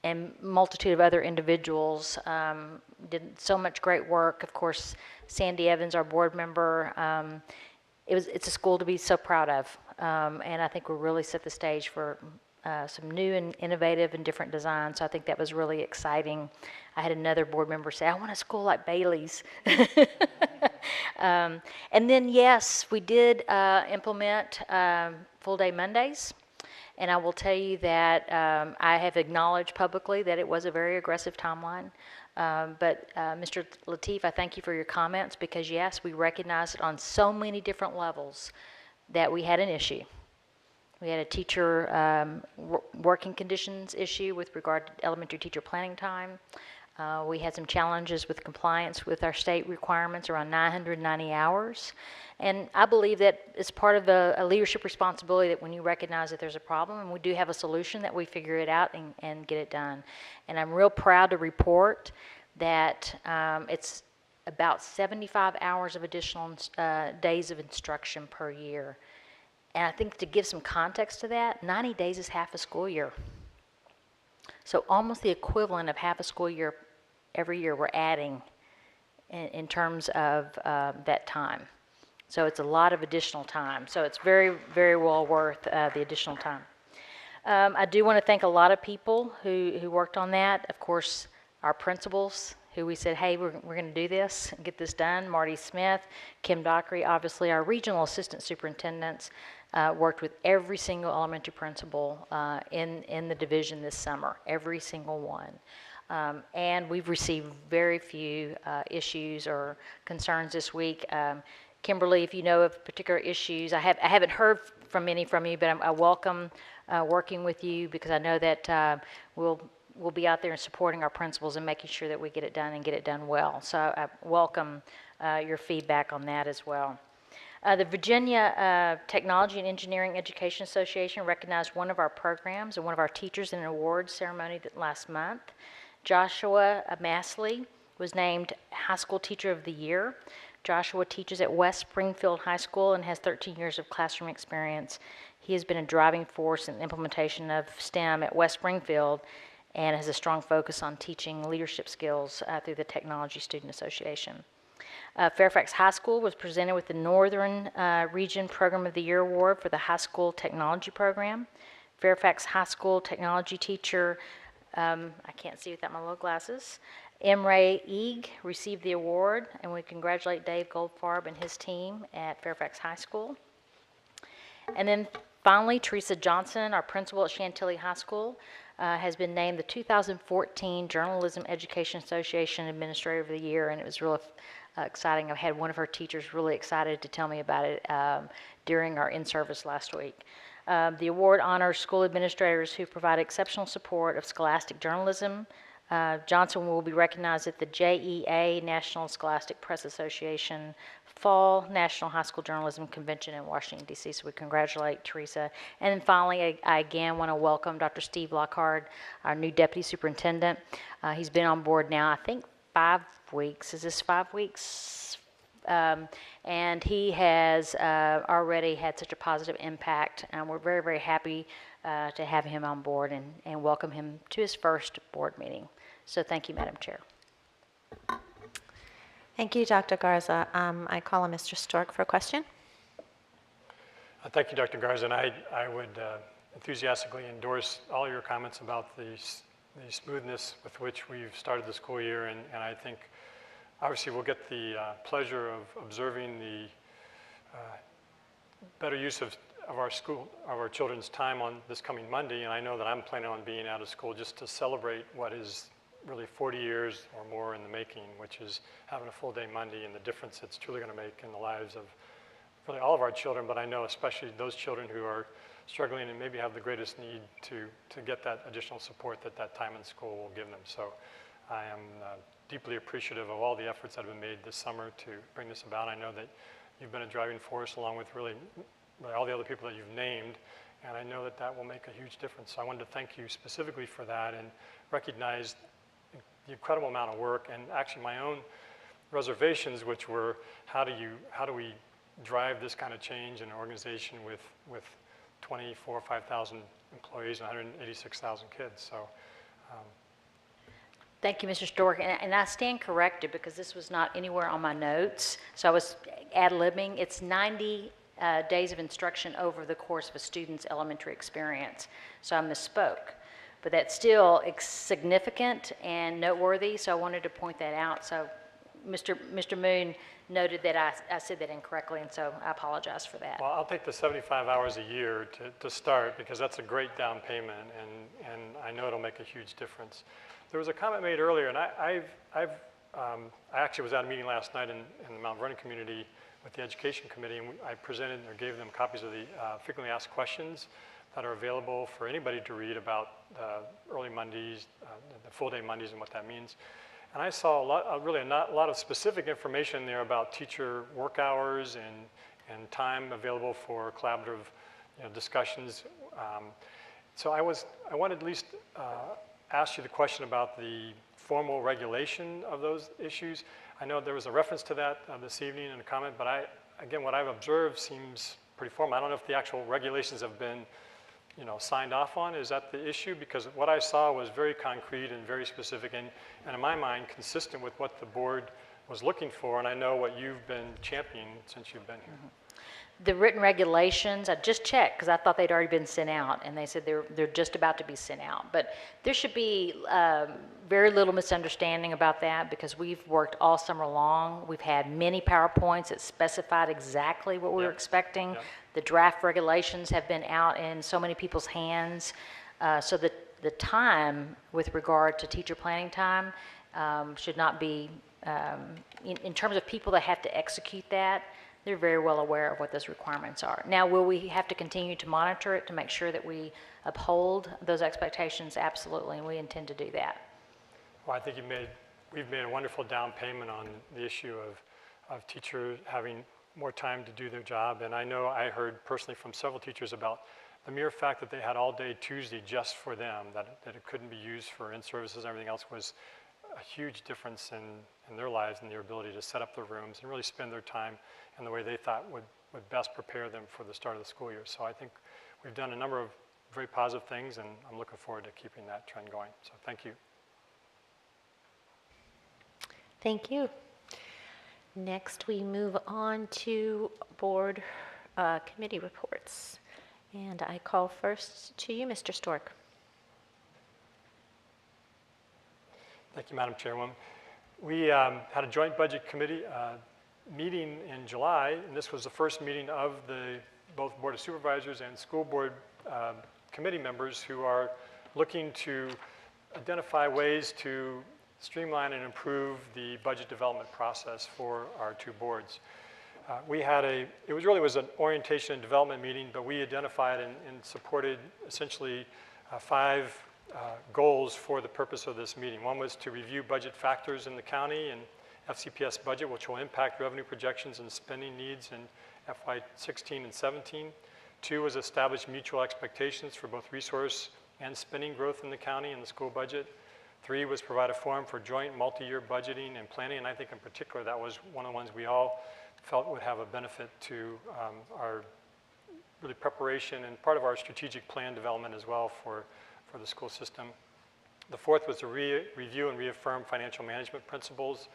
[SPEAKER 9] and multitude of other individuals did so much great work. Of course, Sandy Evans, our board member, it's a school to be so proud of, and I think we really set the stage for some new and innovative and different designs. So I think that was really exciting. I had another board member say, I want a school like Bailey's. And then, yes, we did implement full-day Mondays. And I will tell you that I have acknowledged publicly that it was a very aggressive timeline. But Mr. Lateef, I thank you for your comments, because yes, we recognized it on so many different levels that we had an issue. We had a teacher working conditions issue with regard to elementary teacher planning time. We had some challenges with compliance with our state requirements, around 990 hours. And I believe that it's part of a leadership responsibility that when you recognize that there's a problem and we do have a solution, that we figure it out and get it done. And I'm real proud to report that it's about 75 hours of additional days of instruction per year. And I think to give some context to that, 90 days is half a school year. So almost the equivalent of half a school year every year we're adding in terms of that time. So it's a lot of additional time. So it's very, very well worth the additional time. I do want to thank a lot of people who worked on that. Of course, our principals, who we said, hey, we're going to do this and get this done. Marty Smith, Kim Dockery, obviously our regional assistant superintendents worked with every single elementary principal in the division this summer, every single one. And we've received very few issues or concerns this week. Kimberly, if you know of particular issues, I haven't heard from many from you, but I welcome working with you, because I know that we'll be out there and supporting our principals and making sure that we get it done and get it done well. So I welcome your feedback on that as well. The Virginia Technology and Engineering Education Association recognized one of our programs and one of our teachers in an awards ceremony last month. Joshua Massley was named High School Teacher of the Year. Joshua teaches at West Springfield High School and has 13 years of classroom experience. He has been a driving force in the implementation of STEM at West Springfield and has a strong focus on teaching leadership skills through the Technology Student Association. Fairfax High School was presented with the Northern Region Program of the Year Award for the High School Technology Program. Fairfax High School Technology teacher, I can't see without my little glasses, Emre Eeg received the award, and we congratulate Dave Goldfarb and his team at Fairfax High School. And then finally, Teresa Johnson, our principal at Chantilly High School, has been named the 2014 Journalism Education Association Administrator of the Year, and it was really exciting. I've had one of her teachers really excited to tell me about it during our in-service last week. The award honors school administrators who provide exceptional support of scholastic journalism. Johnson will be recognized at the JEA, National Scholastic Press Association, Fall National High School Journalism Convention in Washington, D.C., so we congratulate Teresa. And then finally, I again want to welcome Dr. Steve Lockhart, our new Deputy Superintendent. He's been on board now, I think, 5 weeks. Is this 5 weeks? And he has already had such a positive impact, and we're very, very happy to have him on board and welcome him to his first board meeting. So thank you, Madam Chair.
[SPEAKER 1] Thank you, Dr. Garza. I call on Mr. Stork for a question.
[SPEAKER 10] Thank you, Dr. Garza, and I would enthusiastically endorse all your comments about the smoothness with which we've started the school year, and I think obviously we'll get the pleasure of observing the better use of our children's time on this coming Monday, and I know that I'm planning on being out of school just to celebrate what is really 40 years or more in the making, which is having a full day Monday and the difference it's truly going to make in the lives of really all of our children, but I know especially those children who are struggling and maybe have the greatest need to get that additional support that time in school will give them. So I am deeply appreciative of all the efforts that have been made this summer to bring this about. I know that you've been a driving force along with really all the other people that you've named, and I know that will make a huge difference. So I wanted to thank you specifically for that and recognize the incredible amount of work and actually my own reservations, which were how do we drive this kind of change in an organization with 24,000 or 5,000 employees and 186,000 kids. So.
[SPEAKER 9] Thank you, Mr. Stork, and I stand corrected because this was not anywhere on my notes, so I was ad-libbing. It's 90 days of instruction over the course of a student's elementary experience, so I misspoke. But that's still significant and noteworthy, so I wanted to point that out. So Mr. Moon noted that I said that incorrectly, and so I apologize for that.
[SPEAKER 10] Well, I'll take the 75 hours a year to start because that's a great down payment, and I know it'll make a huge difference. There was a comment made earlier, and I've I actually was at a meeting last night in the Mount Vernon community with the Education Committee, and I presented or gave them copies of the frequently asked questions that are available for anybody to read about early Mondays, the full day Mondays and what that means. And I saw really a lot of specific information there about teacher work hours and time available for collaborative discussions. So I wanted to at least ask you the question about the formal regulation of those issues. I know there was a reference to that this evening in a comment, but again, what I've observed seems pretty formal. I don't know if the actual regulations have been signed off on. Is that the issue? Because what I saw was very concrete and very specific and in my mind, consistent with what the board was looking for, and I know what you've been championing since you've been here.
[SPEAKER 9] The written regulations, I just checked because I thought they'd already been sent out, and they said they're just about to be sent out. But there should be very little misunderstanding about that because we've worked all summer long. We've had many PowerPoints that specified exactly what we were expecting.
[SPEAKER 10] Yep.
[SPEAKER 9] The draft regulations have been out in so many people's hands. So the time with regard to teacher planning time should not be, in terms of people that have to execute that, they're very well aware of what those requirements are. Now, will we have to continue to monitor it to make sure that we uphold those expectations? Absolutely, and we intend to do that.
[SPEAKER 10] Well, I think we've made a wonderful down payment on the issue of teachers having more time to do their job. And I know I heard personally from several teachers about the mere fact that they had all day Tuesday just for them, that it couldn't be used for in-services and everything else was a huge difference in their lives and their ability to set up their rooms and really spend their time in the way they thought would best prepare them for the start of the school year. So I think we've done a number of very positive things, and I'm looking forward to keeping that trend going. So thank you.
[SPEAKER 1] Thank you. Next, we move on to board committee reports. And I call first to you, Mr. Stork.
[SPEAKER 10] Thank you, Madam Chairwoman. We had a joint budget committee meeting in July, and this was the first meeting of both Board of Supervisors and school board committee members who are looking to identify ways to streamline and improve the budget development process for our two boards. It was an orientation and development meeting, but we identified and supported essentially 5 goals for the purpose of this meeting. One was to review budget factors in the county and FCPS budget, which will impact revenue projections and spending needs in FY16 and 17. 2 was establish mutual expectations for both resource and spending growth in the county and the school budget. 3 was provide a forum for joint multi-year budgeting and planning, and I think in particular that was one of the ones we all felt would have a benefit to our really preparation and part of our strategic plan development as well for the school system. The 4th was to review and reaffirm financial management principles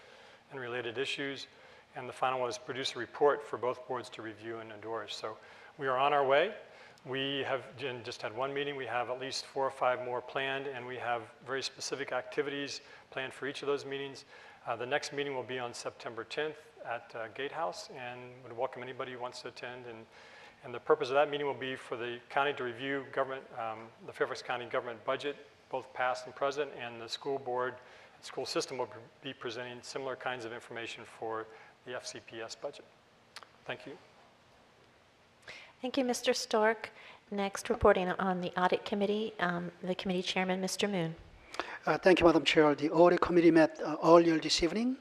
[SPEAKER 10] and related issues. And the final was produce a report for both boards to review and endorse. So we are on our way. We have just had one meeting. We have at least 4 or 5 more planned, and we have very specific activities planned for each of those meetings. The next meeting will be on September 10th at Gatehouse, and would welcome anybody who wants to attend. And the purpose of that meeting will be for the county to review the Fairfax County government budget, both past and present, and the school board, school system will be presenting similar kinds of information for the FCPS budget. Thank you.
[SPEAKER 1] Thank you, Mr. Stork. Next, reporting on the audit committee, the committee chairman, Mr. Moon.
[SPEAKER 11] Thank you, Madam Chair. The audit committee met earlier this evening,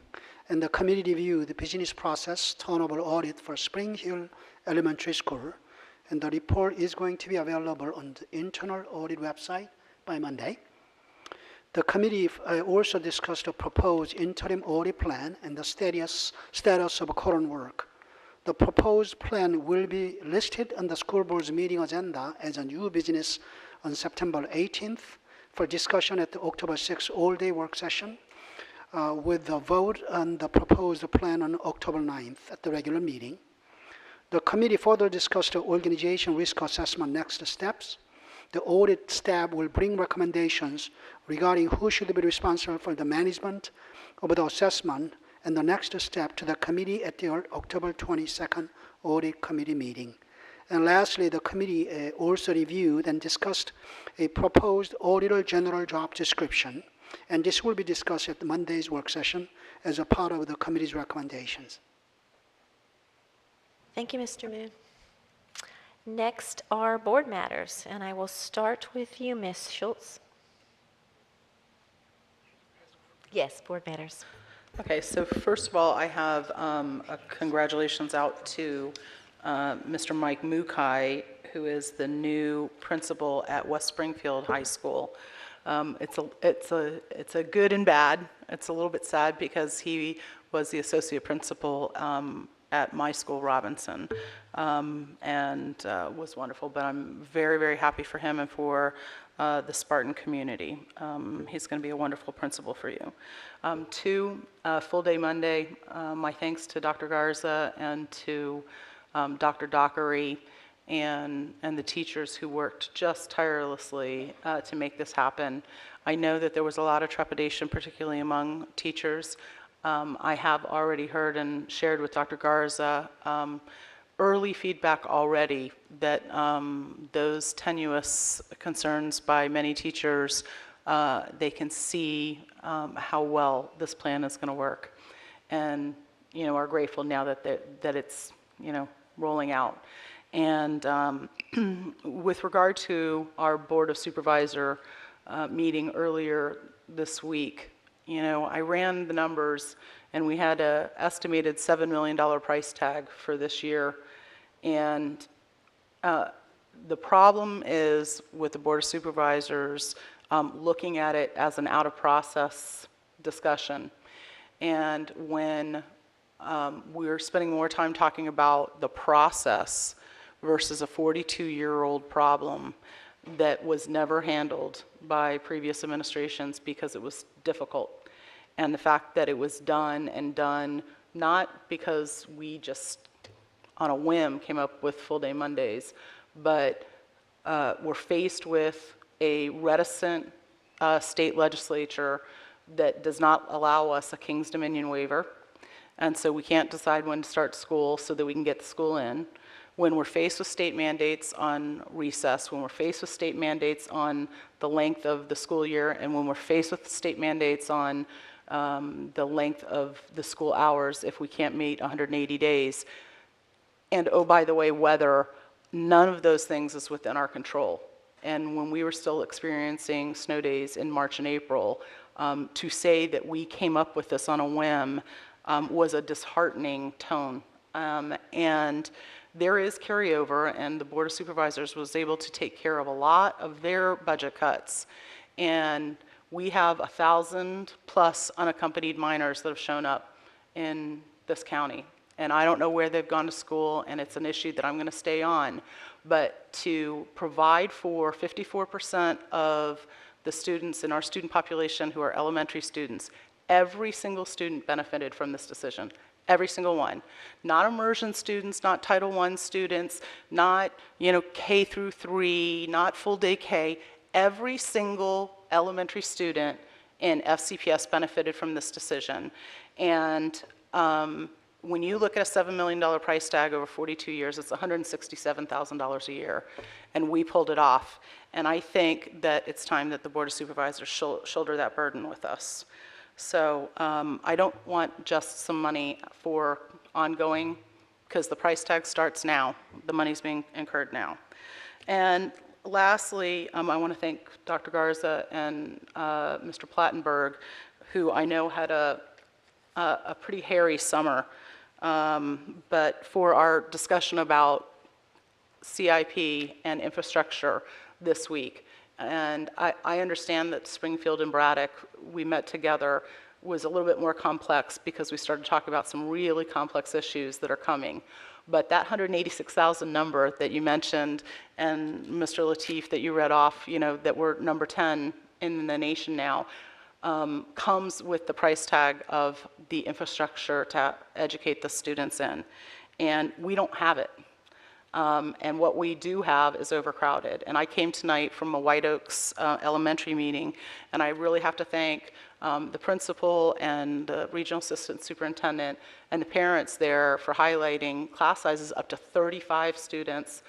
[SPEAKER 11] and the committee reviewed the business process turnover audit for Spring Hill Elementary School, and the report is going to be available on the internal audit website by Monday. The committee also discussed the proposed interim audit plan and the status of current work. The proposed plan will be listed on the school board's meeting agenda as a new business on September 18th for discussion at the October 6th all-day work session, with the vote on the proposed plan on October 9th at the regular meeting. The committee further discussed the organization risk assessment next steps. The audit staff will bring recommendations regarding who should be responsible for the management of the assessment and the next step to the committee at the October 22nd audit committee meeting. And lastly, the committee also reviewed and discussed a proposed auditor general job description And this will be discussed at Monday's work session as a part of the committee's recommendations.
[SPEAKER 1] Thank you, Mr. Moon. Next are board matters, and I will start with you, Ms. Schultz. Yes, board matters.
[SPEAKER 12] Okay, so first of all, I have a congratulations out to Mr. Mike Mukai, who is the new principal at West Springfield High School. It's a good and bad. It's a little bit sad because he was the associate principal at my school, Robinson, and was wonderful. But I'm very, very happy for him and for the Spartan community. He's going to be a wonderful principal for you. Two, full day Monday, my thanks to Dr. Garza and to Dr. Dockery and the teachers who worked just tirelessly to make this happen. I know that there was a lot of trepidation, particularly among teachers. I have already heard and shared with Dr. Garza early feedback already that those tenuous concerns by many teachers, they can see how well this plan is going to work, and are grateful now that it's rolling out. And with regard to our Board of Supervisor meeting earlier this week, I ran the numbers, and we had an estimated $7 million price tag for this year. And the problem is with the Board of Supervisors looking at it as an out-of-process discussion. And when we're spending more time talking about the process versus a 42-year-old problem that was never handled by previous administrations because it was difficult. And the fact that it was done and done not because we just on a whim came up with full day Mondays, but we're faced with a reticent state legislature that does not allow us a King's Dominion waiver. And so we can't decide when to start school so that we can get the school in. When we're faced with state mandates on recess, when we're faced with state mandates on the length of the school year, and when we're faced with state mandates on the length of the school hours if we can't meet 180 days. And oh, by the way, weather, none of those things is within our control. And when we were still experiencing snow days in March and April, to say that we came up with this on a whim was a disheartening tone. And there is carryover, and the Board of Supervisors was able to take care of a lot of their budget cuts. And we have 1,000 plus unaccompanied minors that have shown up in this county. And I don't know where they've gone to school, and it's an issue that I'm going to stay on. But to provide for 54% of the students in our student population who are elementary students, every single student benefited from this decision. Every single one. Not immersion students, not Title I students, not K through 3, not full day K. Every single elementary student in FCPS benefited from this decision. And when you look at a $7 million price tag over 42 years, it's $167,000 a year. And we pulled it off. And I think that it's time that the Board of Supervisors shoulder that burden with us. So I don't want just some money for ongoing, because the price tag starts now. The money's being incurred now. And lastly, I want to thank Dr. Garza and Mr. Plattenberg, who I know had a pretty hairy summer, but for our discussion about CIP and infrastructure this week. And I understand that Springfield and Braddock, we met together, was a little bit more complex because we started talking about some really complex issues that are coming. But that 186,000 number that you mentioned, and Mr. Lateef that you read off, that we're number 10 in the nation now, comes with the price tag of the infrastructure to educate the students in. And we don't have it. And what we do have is overcrowded. And I came tonight from a White Oaks elementary meeting, and I really have to thank the principal and the regional assistant superintendent and the parents there for highlighting class sizes up to 35 students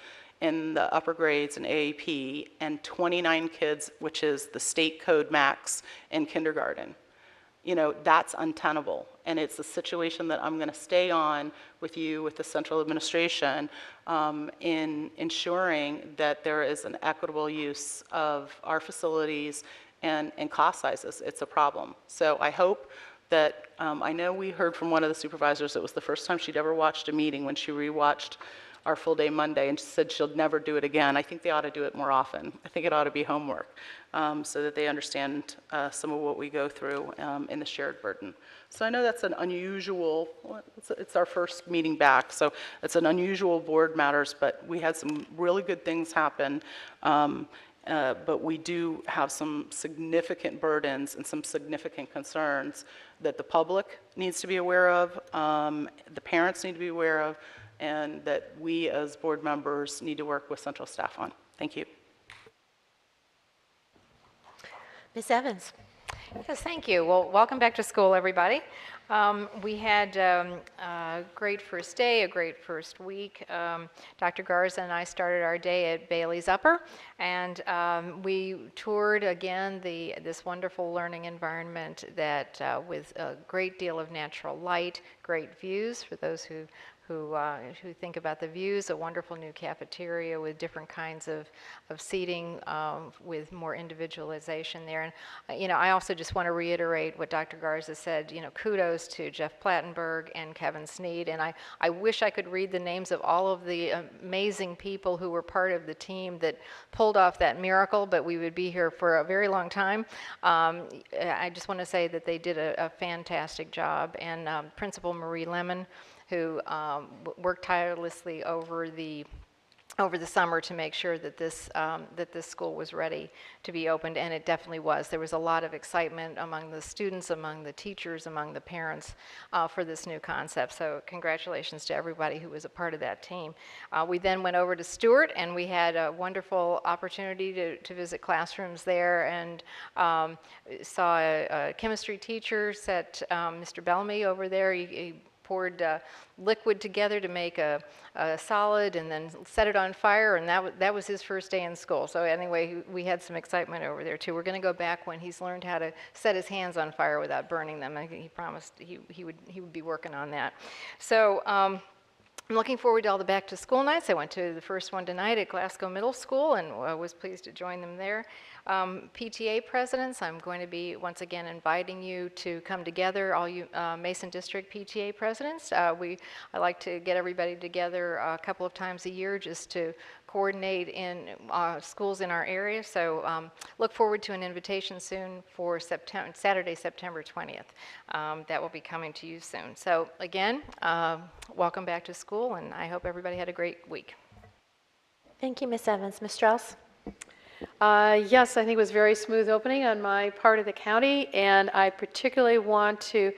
[SPEAKER 12] in the upper grades in AAP and 29 kids, which is the state code max in kindergarten. You know, that's untenable. And it's a situation that I'm going to stay on with you, with the central administration, in ensuring that there is an equitable use of our facilities and class sizes. It's a problem. So I hope that, I know we heard from one of the supervisors, it was the first time she'd ever watched a meeting when she rewatched our full day Monday, and she said she'll never do it again. I think they ought to do it more often. I think it ought to be homework, so that they understand some of what we go through in the shared burden. So I know that's an unusual, it's our first meeting back, so it's an unusual board matters, but we had some really good things happen. But we do have some significant burdens and some significant concerns that the public needs to be aware of, the parents need to be aware of, and that we as board members need to work with central staff on. Thank you.
[SPEAKER 1] Ms. Evans.
[SPEAKER 9] Yes, thank you. Well, welcome back to school, everybody. We had a great first day, a great first week. Dr. Garza and I started our day at Bailey's Upper, and we toured again this wonderful learning environment that with a great deal of natural light, great views for those who think about the views, a wonderful new cafeteria with different kinds of seating with more individualization there. And, you know, I also just want to reiterate what Dr. Garza said, you know, kudos to Jeff Plattenberg and Kevin Sneed. And I wish I could read the names of all of the amazing people who were part of the team that pulled off that miracle, but we would be here for a very long time. I just want to say that they did a fantastic job. And Principal Marie Lemon, who worked tirelessly over the summer to make sure that this school was ready to be opened, and it definitely was. There was a lot of excitement among the students, among the teachers, among the parents for this new concept. So congratulations to everybody who was a part of that team. We then went over to Stewart, and we had a wonderful opportunity to visit classrooms there, and saw a chemistry teacher set Mr. Bellamy over there. He poured liquid together to make a solid and then set it on fire, and that was his first day in school. So anyway, we had some excitement over there too. We're going to go back when he's learned how to set his hands on fire without burning them. I think he promised he would be working on that. So I'm looking forward to all the back to school nights. I went to the first one tonight at Glasgow Middle School and was pleased to join them there. PTA presidents, I'm going to be once again inviting you to come together, all you Mason District PTA presidents. I like to get everybody together a couple of times a year just to coordinate in schools in our area. So look forward to an invitation soon for Saturday, September 20th. That will be coming to you soon. So again, welcome back to school, and I hope everybody had a great week.
[SPEAKER 1] Thank you, Ms. Evans. Ms. Strauss?
[SPEAKER 3] Yes, I think it was a very smooth opening on my part of the county, and I particularly want to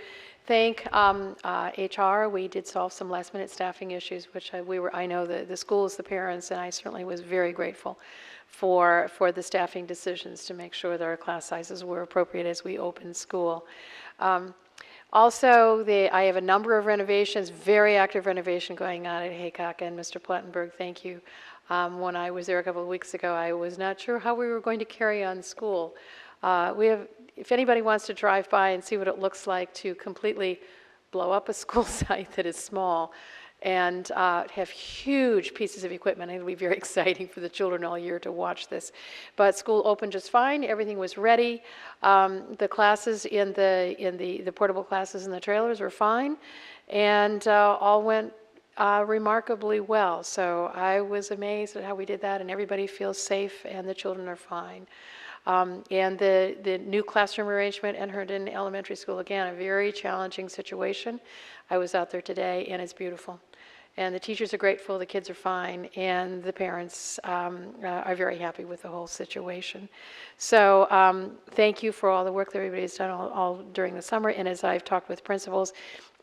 [SPEAKER 3] thank HR. We did solve some last-minute staffing issues, which I know the schools, the parents, and I certainly was very grateful for the staffing decisions to make sure that our class sizes were appropriate as we opened school. Also, I have a number of renovations, very active renovation going on at Haycock, and Mr. Plattenberg, thank you. When I was there a couple of weeks ago, I was not sure how we were going to carry on school. If anybody wants to drive by and see what it looks like to completely blow up a school site that is small and have huge pieces of equipment, it'll be very exciting for the children all year to watch this. But school opened just fine. Everything was ready. The classes in the portable classes in the trailers were fine, and all went remarkably well. So I was amazed at how we did that, and everybody feels safe and the children are fine. And the new classroom arrangement at Herndon Elementary School, again, a very challenging situation. I was out there today, and it's beautiful. And the teachers are grateful, the kids are fine, and the parents are very happy with the whole situation. So thank you for all the work that everybody's done all during the summer. And as I've talked with principals,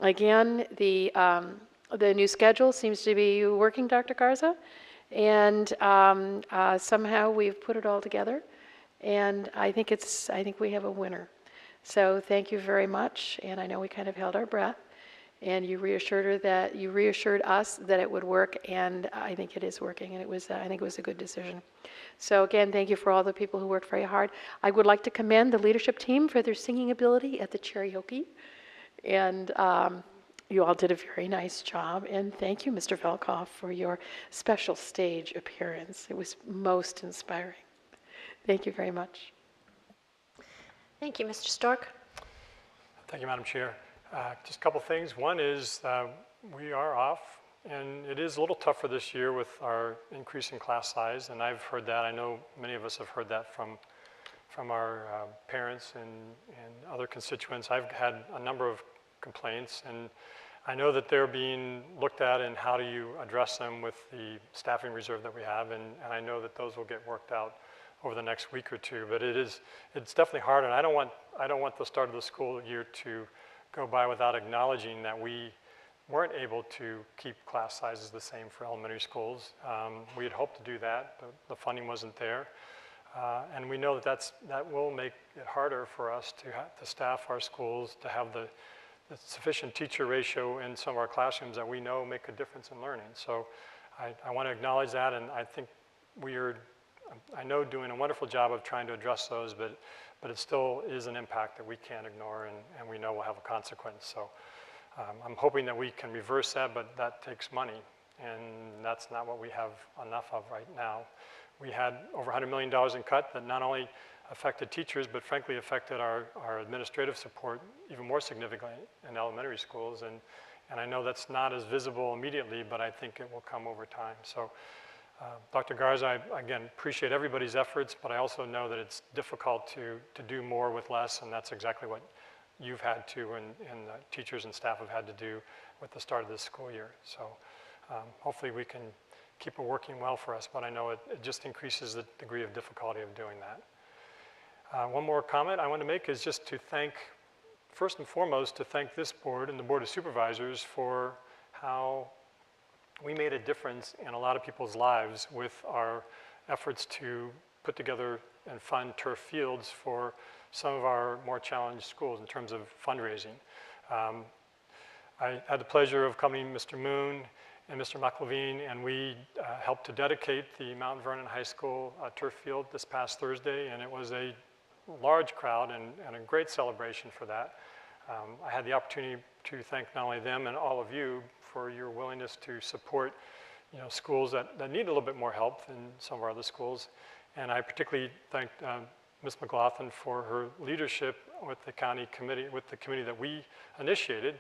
[SPEAKER 3] again, the new schedule seems to be working, Dr. Garza, and somehow we've put it all together, and I think we have a winner. So thank you very much, and I know we kind of held our breath, and you reassured us that it would work, and I think it is working, and I think it was a good decision. So again, thank you for all the people who worked very hard. I would like to commend the leadership team for their singing ability at the karaoke, and you all did a very nice job, and thank you, Mr. Velkoff, for your special stage appearance. It was most inspiring. Thank you very much.
[SPEAKER 1] Thank you, Mr. Stork.
[SPEAKER 10] Thank you, Madam Chair. Just a couple things. One is we are off, and it is a little tougher this year with our increase in class size, and I've heard that. I know many of us have heard that from our parents and other constituents. I've had a number of complaints, and I know that they're being looked at and how do you address them with the staffing reserve that we have, and I know that those will get worked out over the next week or two. But it's definitely hard, and I don't want the start of the school year to go by without acknowledging that we weren't able to keep class sizes the same for elementary schools. We had hoped to do that, but the funding wasn't there. And we know that will make it harder for us to staff our schools, to have the sufficient teacher ratio in some of our classrooms that we know make a difference in learning. So I want to acknowledge that, and I think I know doing a wonderful job of trying to address those, but it still is an impact that we can't ignore, and we know will have a consequence. So I'm hoping that we can reverse that, but that takes money, and that's not what we have enough of right now. We had over $100 million in cut that not only affected teachers, but frankly affected our administrative support even more significantly in elementary schools. And I know that's not as visible immediately, but I think it will come over time. So Dr. Garza, I again appreciate everybody's efforts, but I also know that it's difficult to do more with less, and that's exactly what you've had to and the teachers and staff have had to do with the start of this school year. So hopefully we can keep it working well for us, but I know it just increases the degree of difficulty of doing that. One more comment I want to make is just to thank, first and foremost, to thank this board and the Board of Supervisors for how we made a difference in a lot of people's lives with our efforts to put together and fund turf fields for some of our more challenged schools in terms of fundraising. I had the pleasure of accompanying Mr. Moon and Mr. McLevine, and we helped to dedicate the Mount Vernon High School turf field this past Thursday, and it was a large crowd and a great celebration for that. I had the opportunity to thank not only them and all of you for your willingness to support schools that need a little bit more help than some of our other schools. And I particularly thanked Ms. McLaughlin for her leadership with the county committee, with the committee that we initiated,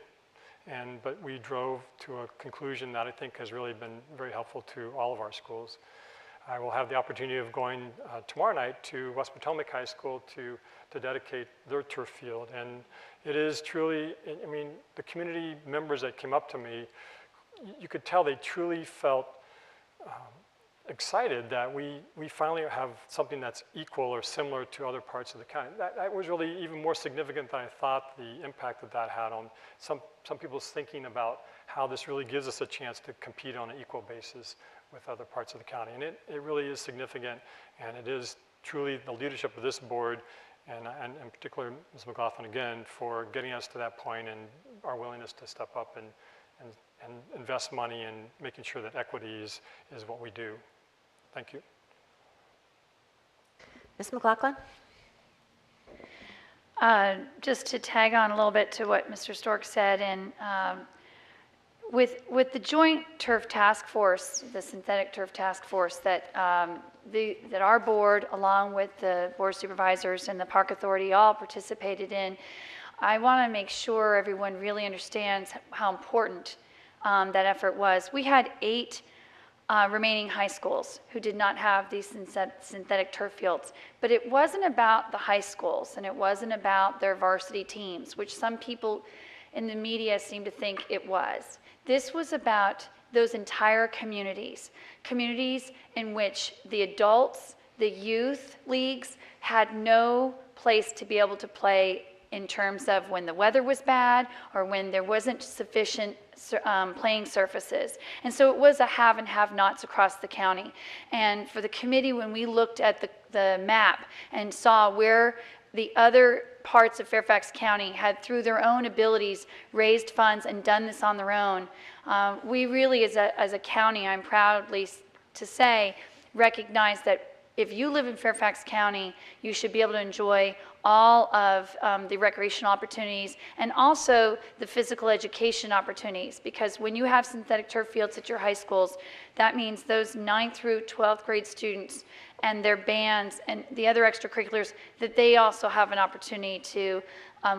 [SPEAKER 10] but we drove to a conclusion that I think has really been very helpful to all of our schools. I will have the opportunity of going tomorrow night to West Potomac High School to dedicate their turf field. And it is truly, I mean, the community members that came up to me, you could tell they truly felt excited that we finally have something that's equal or similar to other parts of the county. That was really even more significant than I thought, the impact that had on some people's thinking about how this really gives us a chance to compete on an equal basis with other parts of the county. And it really is significant, and it is truly the leadership of this board, and in particular Ms. McLaughlin again, for getting us to that point and our willingness to step up and invest money and making sure that equity is what we do. Thank you.
[SPEAKER 1] Ms. McLaughlin?
[SPEAKER 13] Just to tag on a little bit to what Mr. Stork said, and with the joint turf task force, the synthetic turf task force that that our board, along with the board of supervisors and the park authority, all participated in, I want to make sure everyone really understands how important that effort was. We had 8 remaining high schools who did not have these synthetic turf fields. But it wasn't about the high schools, and it wasn't about their varsity teams, which some people in the media seem to think it was. This was about those entire communities in which the adults, the youth leagues had no place to be able to play in terms of when the weather was bad or when there wasn't sufficient playing surfaces. And so it was a have and have-nots across the county. And for the committee, when we looked at the map and saw where the other parts of Fairfax County had, through their own abilities, raised funds and done this on their own. We really, as a county, I'm proudly to say, recognize that if you live in Fairfax County, you should be able to enjoy all of the recreational opportunities and also the physical education opportunities, because when you have synthetic turf fields at your high schools, that means those 9th through 12th grade students and their bands and the other extracurriculars, that they also have an opportunity to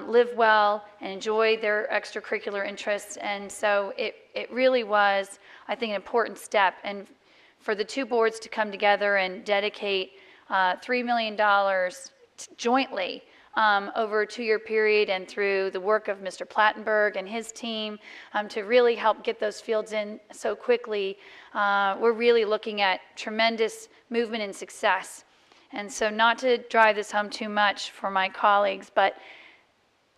[SPEAKER 13] live well and enjoy their extracurricular interests. And so it really was, I think, an important step. And for the two boards to come together and dedicate $3 million jointly over a 2-year period, and through the work of Mr. Plattenberg and his team to really help get those fields in so quickly, we're really looking at tremendous movement and success. And so, not to drive this home too much for my colleagues, but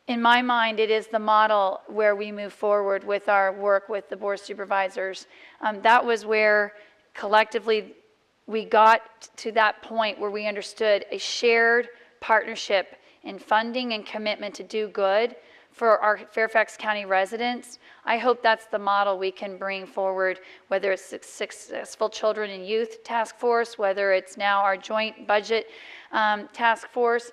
[SPEAKER 13] in my mind, it is the model where we move forward with our work with the Board of Supervisors. That was where collectively we got to that point where we understood a shared partnership in funding and commitment to do good for our Fairfax County residents. I hope that's the model we can bring forward, whether it's successful Children and Youth Task Force, whether it's now our joint budget task force,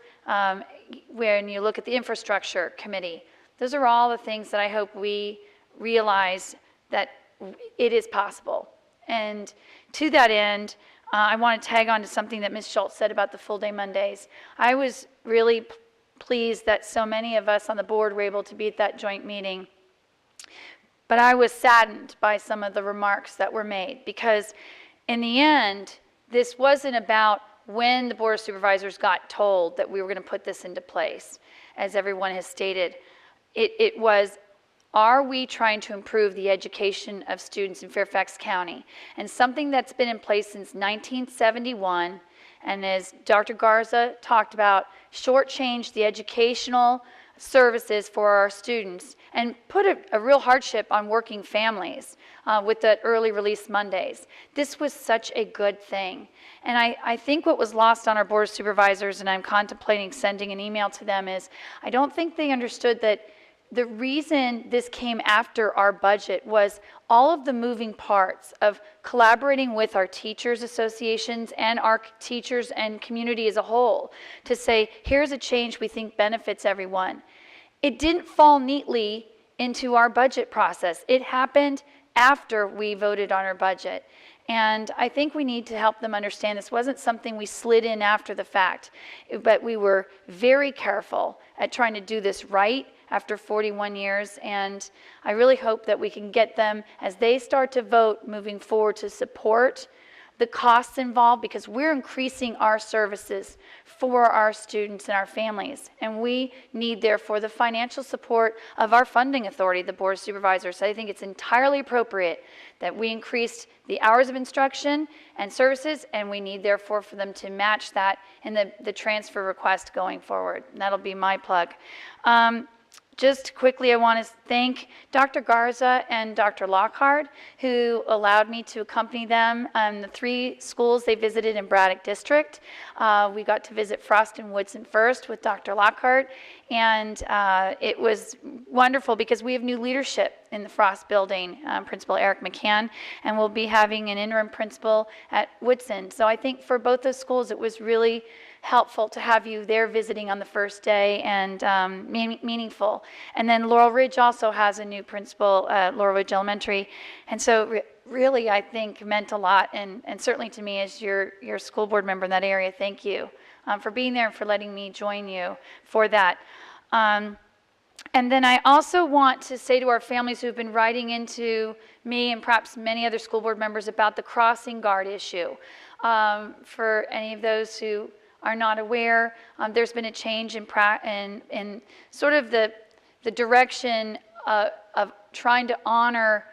[SPEAKER 13] when you look at the infrastructure committee. Those are all the things that I hope we realize that it is possible. And to that end, I want to tag on to something that Ms. Schultz said about the full day Mondays. I was really pleased that so many of us on the board were able to be at that joint meeting. But I was saddened by some of the remarks that were made, because in the end, this wasn't about when the Board of Supervisors got told that we were going to put this into place, as everyone has stated. It was, are we trying to improve the education of students in Fairfax County? And something that's been in place since 1971, and as Dr. Garza talked about, shortchange the educational services for our students and put a real hardship on working families with the early release Mondays. This was such a good thing. And I think what was lost on our Board of Supervisors, and I'm contemplating sending an email to them, is I don't think they understood that the reason this came after our budget was all of the moving parts of collaborating with our teachers associations and our teachers and community as a whole to say, here's a change we think benefits everyone. It didn't fall neatly into our budget process. It happened after we voted on our budget. And I think we need to help them understand this wasn't something we slid in after the fact, but we were very careful at trying to do this right after 41 years, and I really hope that we can get them, as they start to vote moving forward, to support the costs involved, because we're increasing our services for our students and our families, and we need, therefore, the financial support of our funding authority, the Board of Supervisors. So I think it's entirely appropriate that we increased the hours of instruction and services, and we need, therefore, for them to match that in the transfer request going forward. And that'll be my plug. Just quickly, I want to thank Dr. Garza and Dr. Lockhart, who allowed me to accompany them on the 3 schools they visited in Braddock District. We got to visit Frost and Woodson first with Dr. Lockhart, and it was wonderful because we have new leadership in the Frost building, Principal Eric McCann, and we'll be having an interim principal at Woodson. So I think for both those schools, it was really helpful to have you there visiting on the first day, and meaningful. And then Laurel Ridge also has a new principal, Laurel Ridge Elementary, and so really I think meant a lot, and certainly to me as your school board member in that area, thank you for being there and for letting me join you for that. And then I also want to say to our families who've been writing into me and perhaps many other school board members about the crossing guard issue. For any of those who are not aware, there's been a change in sort of the direction of trying to honor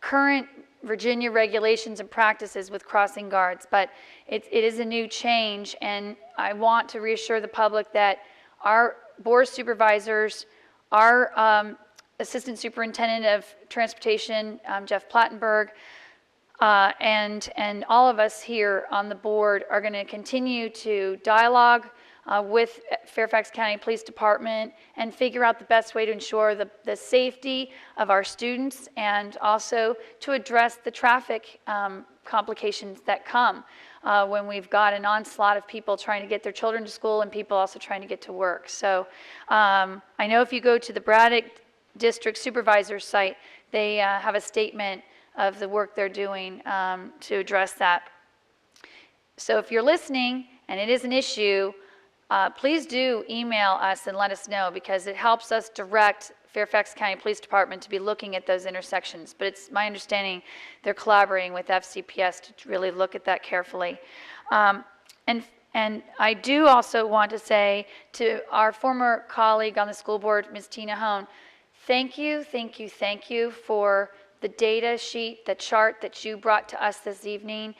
[SPEAKER 13] current Virginia regulations and practices with crossing guards, but it is a new change, and I want to reassure the public that our board of supervisors, our Assistant Superintendent of Transportation, Jeff Plattenberg, and all of us here on the board are going to continue to dialogue with Fairfax County Police Department and figure out the best way to ensure the safety of our students and also to address the traffic complications that come when we've got an onslaught of people trying to get their children to school and people also trying to get to work. So I know if you go to the Braddock District Supervisor's site, they have a statement of the work they're doing to address that. So if you're listening and it is an issue, please do email us and let us know, because it helps us direct Fairfax County Police Department to be looking at those intersections. But it's my understanding they're collaborating with FCPS to really look at that carefully. And I do also want to say to our former colleague on the school board, Ms. Tina Hone, thank you for the data sheet, the chart that you brought to us this evening.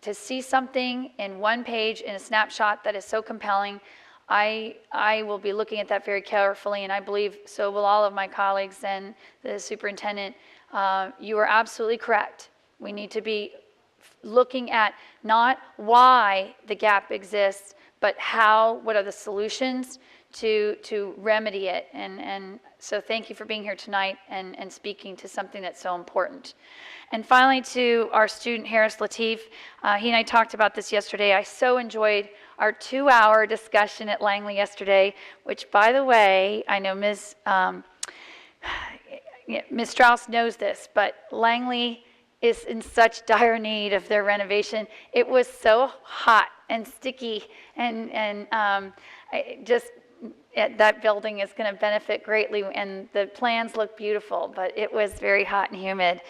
[SPEAKER 13] To see something in one page in a snapshot that is so compelling, I will be looking at that very carefully, and I believe so will all of my colleagues and the superintendent. You are absolutely correct. We need to be looking at not why the gap exists, but what are the solutions to remedy it. And so thank you for being here tonight and speaking to something that's so important. And finally, to our student, Harris Latif, he and I talked about this yesterday. I so enjoyed our 2-hour discussion at Langley yesterday, which, by the way, I know Ms. Strauss knows this, but Langley is in such dire need of their renovation. It was so hot and sticky, and that building is going to benefit greatly, and the plans look beautiful, but it was very hot and humid.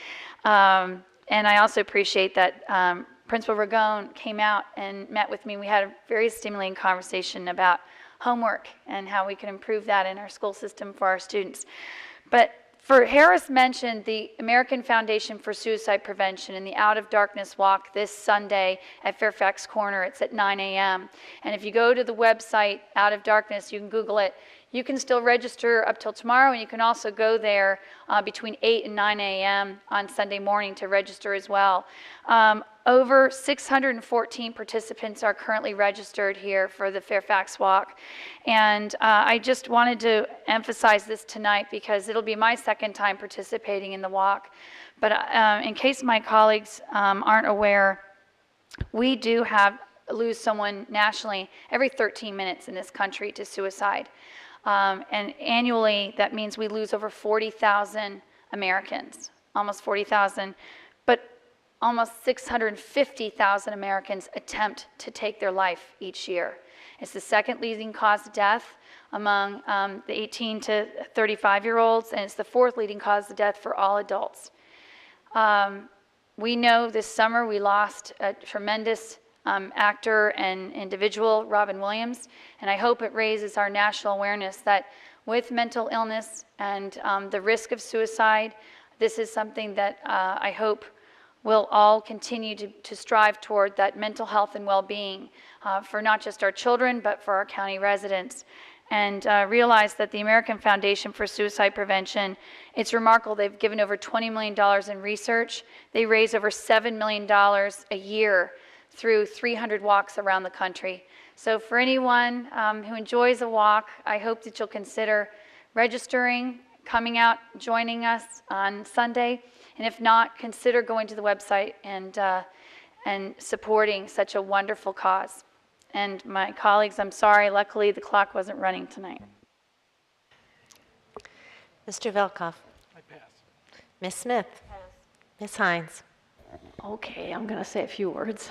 [SPEAKER 13] And I also appreciate that Principal Ragone came out and met with me. We had a very stimulating conversation about homework and how we can improve that in our school system for our students. But Harris mentioned the American Foundation for Suicide Prevention and the Out of Darkness Walk this Sunday at Fairfax Corner. It's at 9 a.m. And if you go to the website, Out of Darkness, you can Google it. You can still register up till tomorrow, and you can also go there between 8 and 9 a.m. on Sunday morning to register as well. Over 614 participants are currently registered here for the Fairfax Walk. And I just wanted to emphasize this tonight because it'll be my second time participating in the walk. But in case my colleagues aren't aware, we do lose someone nationally every 13 minutes in this country to suicide. And annually, that means we lose over 40,000 Americans, almost 40,000. But almost 650,000 Americans attempt to take their life each year. It's the second leading cause of death among the 18 to 35-year-olds, and it's the fourth leading cause of death for all adults. We know this summer we lost a tremendous actor and individual, Robin Williams, and I hope it raises our national awareness that with mental illness and the risk of suicide, this is something that I hope we'll all continue to strive toward, that mental health and well-being for not just our children, but for our county residents. And realize that the American Foundation for Suicide Prevention, it's remarkable. They've given over $20 million in research. They raise over $7 million a year through 300 walks around the country. So for anyone who enjoys a walk, I hope that you'll consider registering, coming out, joining us on Sunday. And if not, consider going to the website and supporting such a wonderful cause. And my colleagues, I'm sorry, luckily the clock wasn't running tonight.
[SPEAKER 1] Mr. Velkoff.
[SPEAKER 2] I pass.
[SPEAKER 1] Ms. Smith. Ms. Hines.
[SPEAKER 3] Okay, I'm going to say a few words.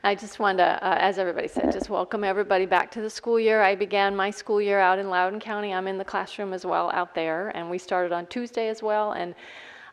[SPEAKER 3] I just wanted to, as everybody said, just welcome everybody back to the school year. I began my school year out in Loudoun County. I'm in the classroom as well out there, and we started on Tuesday as well. And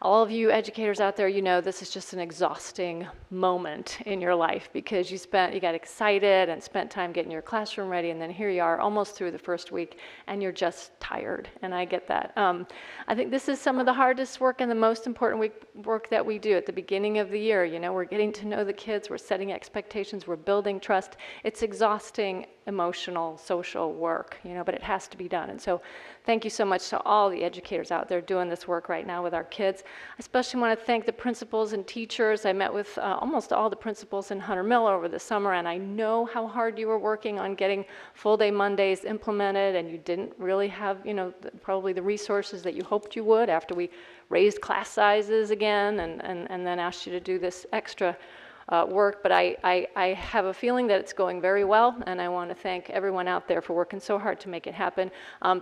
[SPEAKER 3] all of you educators out there, you know this is just an exhausting moment in your life because you got excited and spent time getting your classroom ready, and then here you are almost through the first week and you're just tired, and I get that. I think this is some of the hardest work and the most important work that we do at the beginning of the year. You know, we're getting to know the kids, we're setting expectations, we're building trust. It's exhausting emotional, social work, but it has to be done. And so thank you so much to all the educators out there doing this work right now with our kids. I especially want to thank the principals and teachers. I met with almost all the principals in Hunter Mill over the summer, and I know how hard you were working on getting full-day Mondays implemented, and you didn't really have, probably the resources that you hoped you would after we raised class sizes again and then asked you to do this extra work, but I have a feeling that it's going very well, and I want to thank everyone out there for working so hard to make it happen.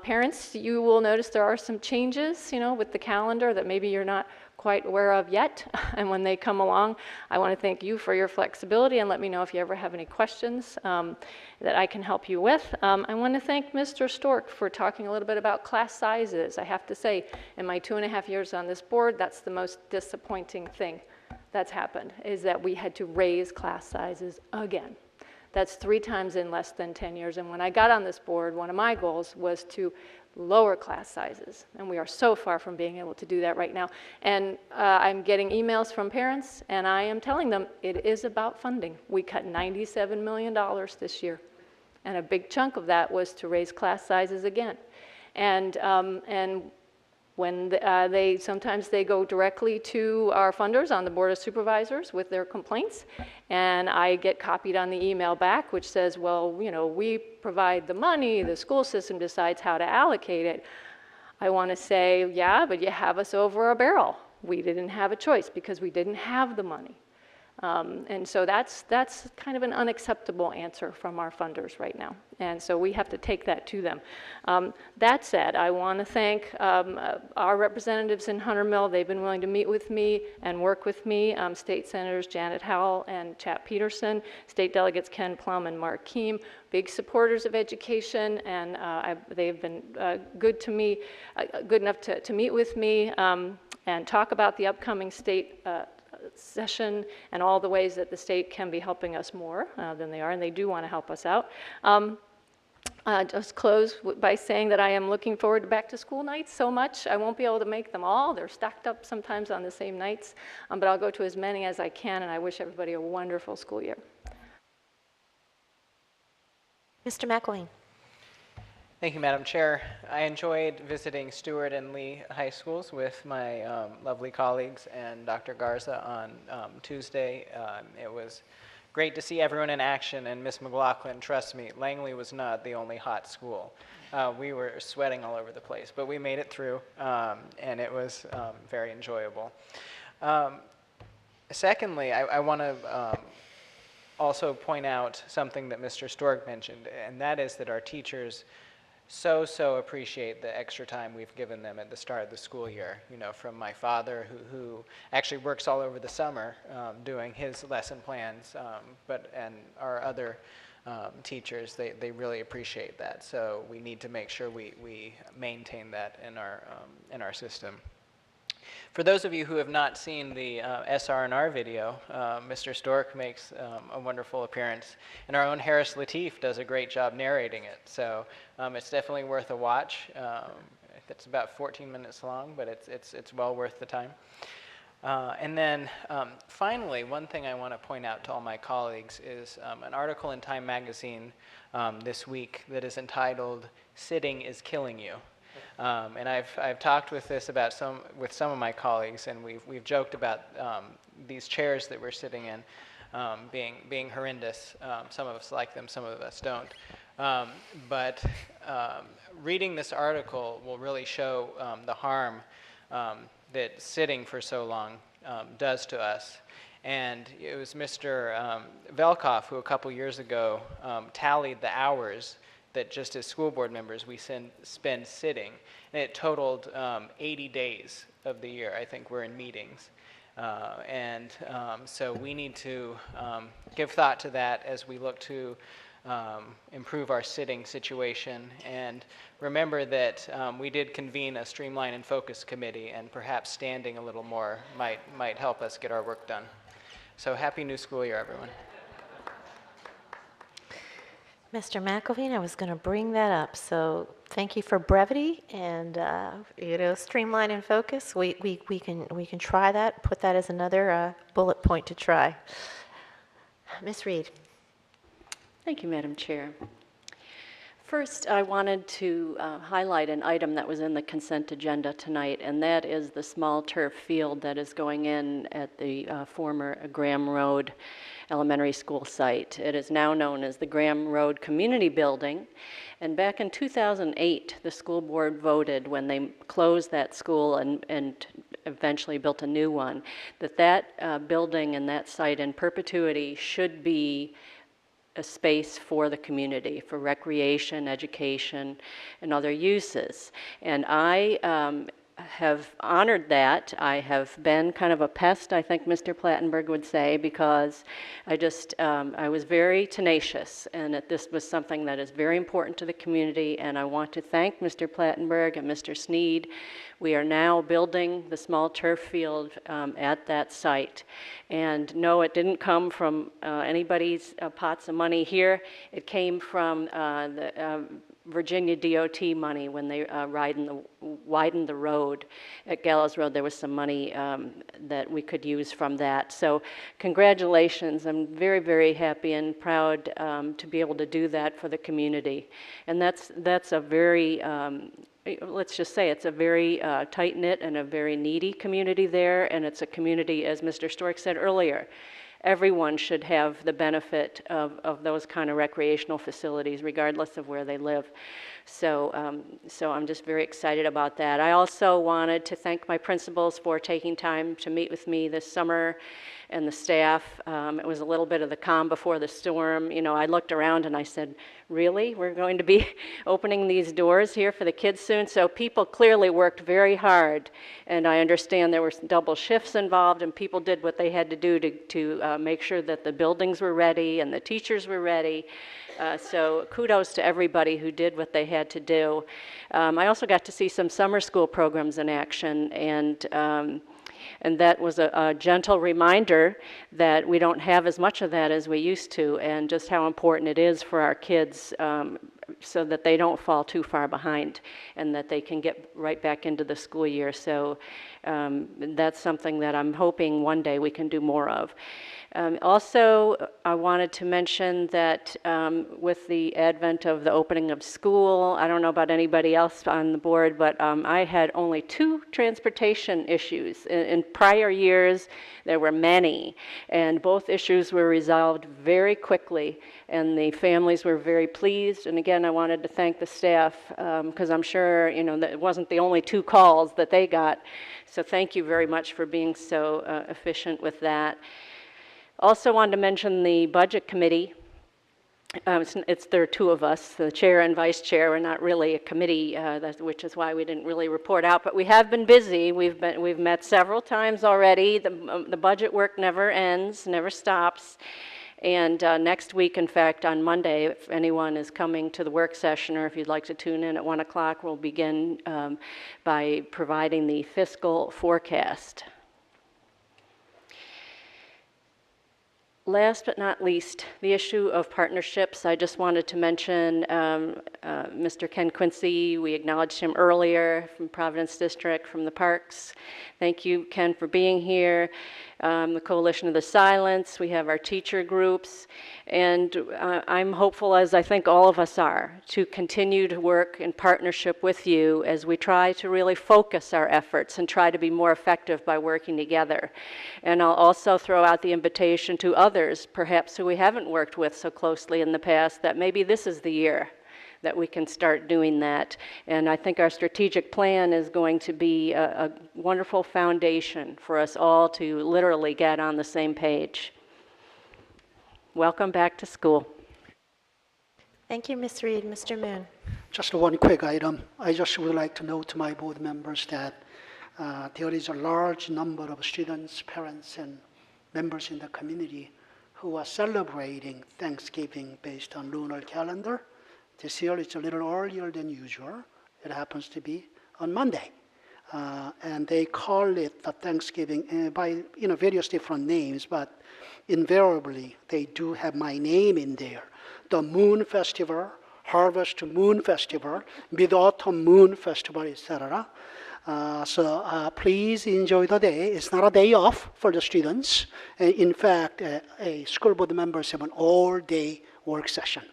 [SPEAKER 3] Parents, you will notice there are some changes, with the calendar that maybe you're not quite aware of yet, and when they come along, I want to thank you for your flexibility, and let me know if you ever have any questions that I can help you with. I want to thank Mr. Stork for talking a little bit about class sizes. I have to say, in my 2.5 years on this board, that's the most disappointing thing that's happened, is that we had to raise class sizes again. That's 3 times in less than 10 years. And when I got on this board, one of my goals was to lower class sizes. And we are so far from being able to do that right now. And I'm getting emails from parents, and I am telling them it is about funding. We cut $97 million this year. And a big chunk of that was to raise class sizes again. And when sometimes they go directly to our funders on the Board of Supervisors with their complaints, and I get copied on the email back, which says, well, we provide the money, the school system decides how to allocate it. I want to say, yeah, but you have us over a barrel. We didn't have a choice because we didn't have the money. And so that's kind of an unacceptable answer from our funders right now. And so we have to take that to them. That said, I want to thank our representatives in Hunter Mill. They've been willing to meet with me and work with me. State Senators Janet Howell and Chap Peterson, State Delegates Ken Plum and Mark Keem, big supporters of education, and they've been good to me, good enough to meet with me and talk about the upcoming state session and all the ways that the state can be helping us more than they are, and they do want to help us out. Just close by saying that I am looking forward to back to school nights so much. I won't be able to make them all. They're stacked up sometimes on the same nights, but I'll go to as many as I can, and I wish everybody a wonderful school year.
[SPEAKER 1] Mr. McElwain.
[SPEAKER 14] Thank you, Madam Chair. I enjoyed visiting Stewart and Lee High Schools with my lovely colleagues and Dr. Garza on Tuesday. It was great to see everyone in action, and Ms. McLaughlin, trust me, Langley was not the only hot school. We were sweating all over the place, but we made it through, and it was very enjoyable. Secondly, I want to also point out something that Mr. Stork mentioned, and that is that our teachers so appreciate the extra time we've given them at the start of the school year. From my father, who actually works all over the summer doing his lesson plans, and our other teachers, they really appreciate that. So we need to make sure we maintain that in our system. For those of you who have not seen the SR&R video, Mr. Stork makes a wonderful appearance, and our own Harris Lateef does a great job narrating it. So it's definitely worth a watch. It's about 14 minutes long, but it's well worth the time. And then finally, one thing I want to point out to all my colleagues is an article in Time Magazine this week that is entitled "Sitting is Killing You." And I've talked with this about with some of my colleagues, and we've joked about these chairs that we're sitting in being horrendous. Some of us like them, some of us don't. But reading this article will really show the harm that sitting for so long does to us. And it was Mr. Velkoff who a couple years ago tallied the hours that just as school board members we spend sitting, and it totaled 80 days of the year, I think, we're in meetings. So we need to give thought to that as we look to improve our sitting situation, and remember that we did convene a Streamline and Focus Committee, and perhaps standing a little more might help us get our work done. So happy new school year, everyone.
[SPEAKER 1] Mr. McElwain, I was going to bring that up. So thank you for brevity and streamline and focus. We can try that. Put that as another bullet point to try. Ms. Reed.
[SPEAKER 15] Thank you, Madam Chair. First, I wanted to highlight an item that was in the consent agenda tonight, and that is the small turf field that is going in at the former Graham Road Elementary School site. It is now known as the Graham Road Community Building, and back in 2008, the school board voted when they closed that school and eventually built a new one, that building and that site in perpetuity should be a space for the community, for recreation, education, and other uses. And I have honored that. I have been kind of a pest, I think Mr. Plattenberg would say, because I was very tenacious, and that this was something that is very important to the community, and I want to thank Mr. Plattenberg and Mr. Sneed. We are now building the small turf field at that site. And no, it didn't come from anybody's pots of money here. It came from the Virginia DOT money when they widened the road at Gallows Road. There was some money that we could use from that. So congratulations. I'm very, very happy and proud to be able to do that for the community. And that's a very let's just say it's a very tight-knit and a very needy community there, and it's a community, as Mr. Stork said earlier, everyone should have the benefit of those kind of recreational facilities, regardless of where they live. So I'm just very excited about that. I also wanted to thank my principals for taking time to meet with me this summer, and the staff. It was a little bit of the calm before the storm. You know, I looked around and I said, really? We're going to be opening these doors here for the kids soon? So people clearly worked very hard, and I understand there were double shifts involved, and people did what they had to do to make sure that the buildings were ready and the teachers were ready. So kudos to everybody who did what they had to do. I also got to see some summer school programs in action, and that was a gentle reminder that we don't have as much of that as we used to, and just how important it is for our kids so that they don't fall too far behind and that they can get right back into the school year. So that's something that I'm hoping one day we can do more of. Also, I wanted to mention that with the advent of the opening of school, I don't know about anybody else on the board, but I had only 2 transportation issues. In prior years, there were many, and both issues were resolved very quickly, and the families were very pleased. And again, I wanted to thank the staff, because I'm sure, you know, that it wasn't the only 2 calls that they got. So thank you very much for being so efficient with that. Also wanted to mention the Budget Committee. There are 2 of us, the chair and vice chair. We're not really a committee, which is why we didn't really report out. But we have been busy. We've met several times already. The budget work never ends, never stops. And next week, in fact, on Monday, if anyone is coming to the work session, or if you'd like to tune in at 1 o'clock, we'll begin by providing the fiscal forecast. Last but not least, the issue of partnerships. I just wanted to mention Mr. Ken Quincy. We acknowledged him earlier from Providence District, from the Parks. Thank you, Ken, for being here. The Coalition of the Silence. We have our teacher groups. And I'm hopeful, as I think all of us are, to continue to work in partnership with you as we try to really focus our efforts and try to be more effective by working together. And I'll also throw out the invitation to others, perhaps who we haven't worked with so closely in the past, that maybe this is the year that we can start doing that. And I think our strategic plan is going to be a wonderful foundation for us all to literally get on the same page. Welcome back to school.
[SPEAKER 1] Thank you, Ms. Reed. Mr. Moon.
[SPEAKER 11] Just one quick item. I just would like to note to my board members that there is a large number of students, parents, and members in the community who are celebrating Thanksgiving based on lunar calendar. This year it's a little earlier than usual. It happens to be on Monday. And they call it the Thanksgiving by various different names, but invariably they do have my name in there. The Moon Festival, Harvest Moon Festival, Mid-Autumn Moon Festival, etc. So please enjoy the day. It's not a day off for the students. In fact, a school board members have an all-day work session.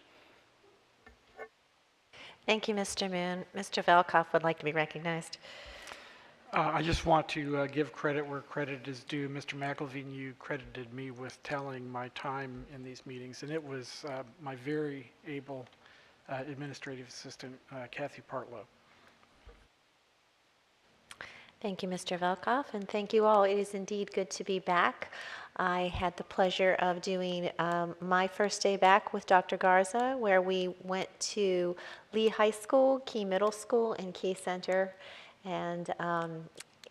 [SPEAKER 1] Thank you, Mr. Moon. Mr. Velkoff would like to be recognized.
[SPEAKER 16] I just want to give credit where credit is due. Mr. McElveen, you credited me with telling my time in these meetings, and it was my very able administrative assistant, Kathy Partlow.
[SPEAKER 1] Thank you, Mr. Velkoff, and thank you all. It is indeed good to be back. I had the pleasure of doing my first day back with Dr. Garza, where we went to Lee High School, Key Middle School, and Key Center, and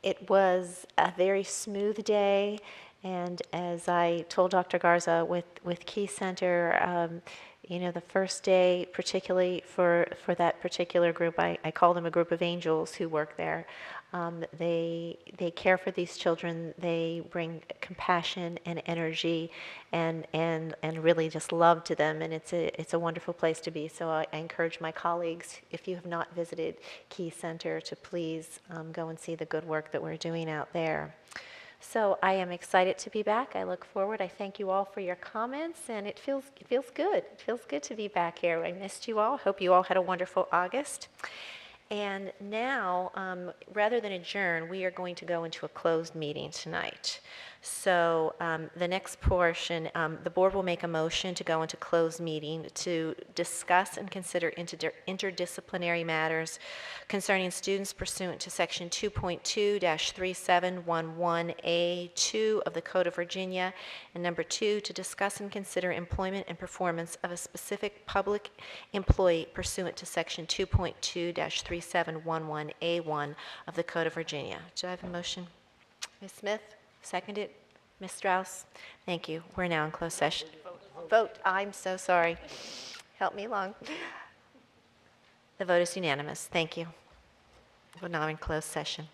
[SPEAKER 1] it was a very smooth day. And as I told Dr. Garza with Key Center, you know, the first day, particularly for that particular group, I call them a group of angels who work there. They care for these children. They bring compassion and energy, and really just love to them. And it's a wonderful place to be. So I encourage my colleagues, if you have not visited Key Center, to please go and see the good work that we're doing out there. So I am excited to be back. I look forward. I thank you all for your comments, and it feels good. It feels good to be back here. I missed you all. Hope you all had a wonderful August. And now, rather than adjourn, we are going to go into a closed meeting tonight. So the next portion, the board will make a motion to go into closed meeting to discuss and consider interdisciplinary matters concerning students pursuant to Section 2.2-3711A2 of the Code of Virginia, and number 2, to discuss and consider employment and performance of a specific public employee pursuant to Section 2.2-3711A1 of the Code of Virginia. Do I have a motion? Ms. Smith? Seconded. Ms. Strauss? Thank you. We're now in closed session. Vote. I'm so sorry. Help me along. The vote is unanimous. Thank you. We're now in closed session.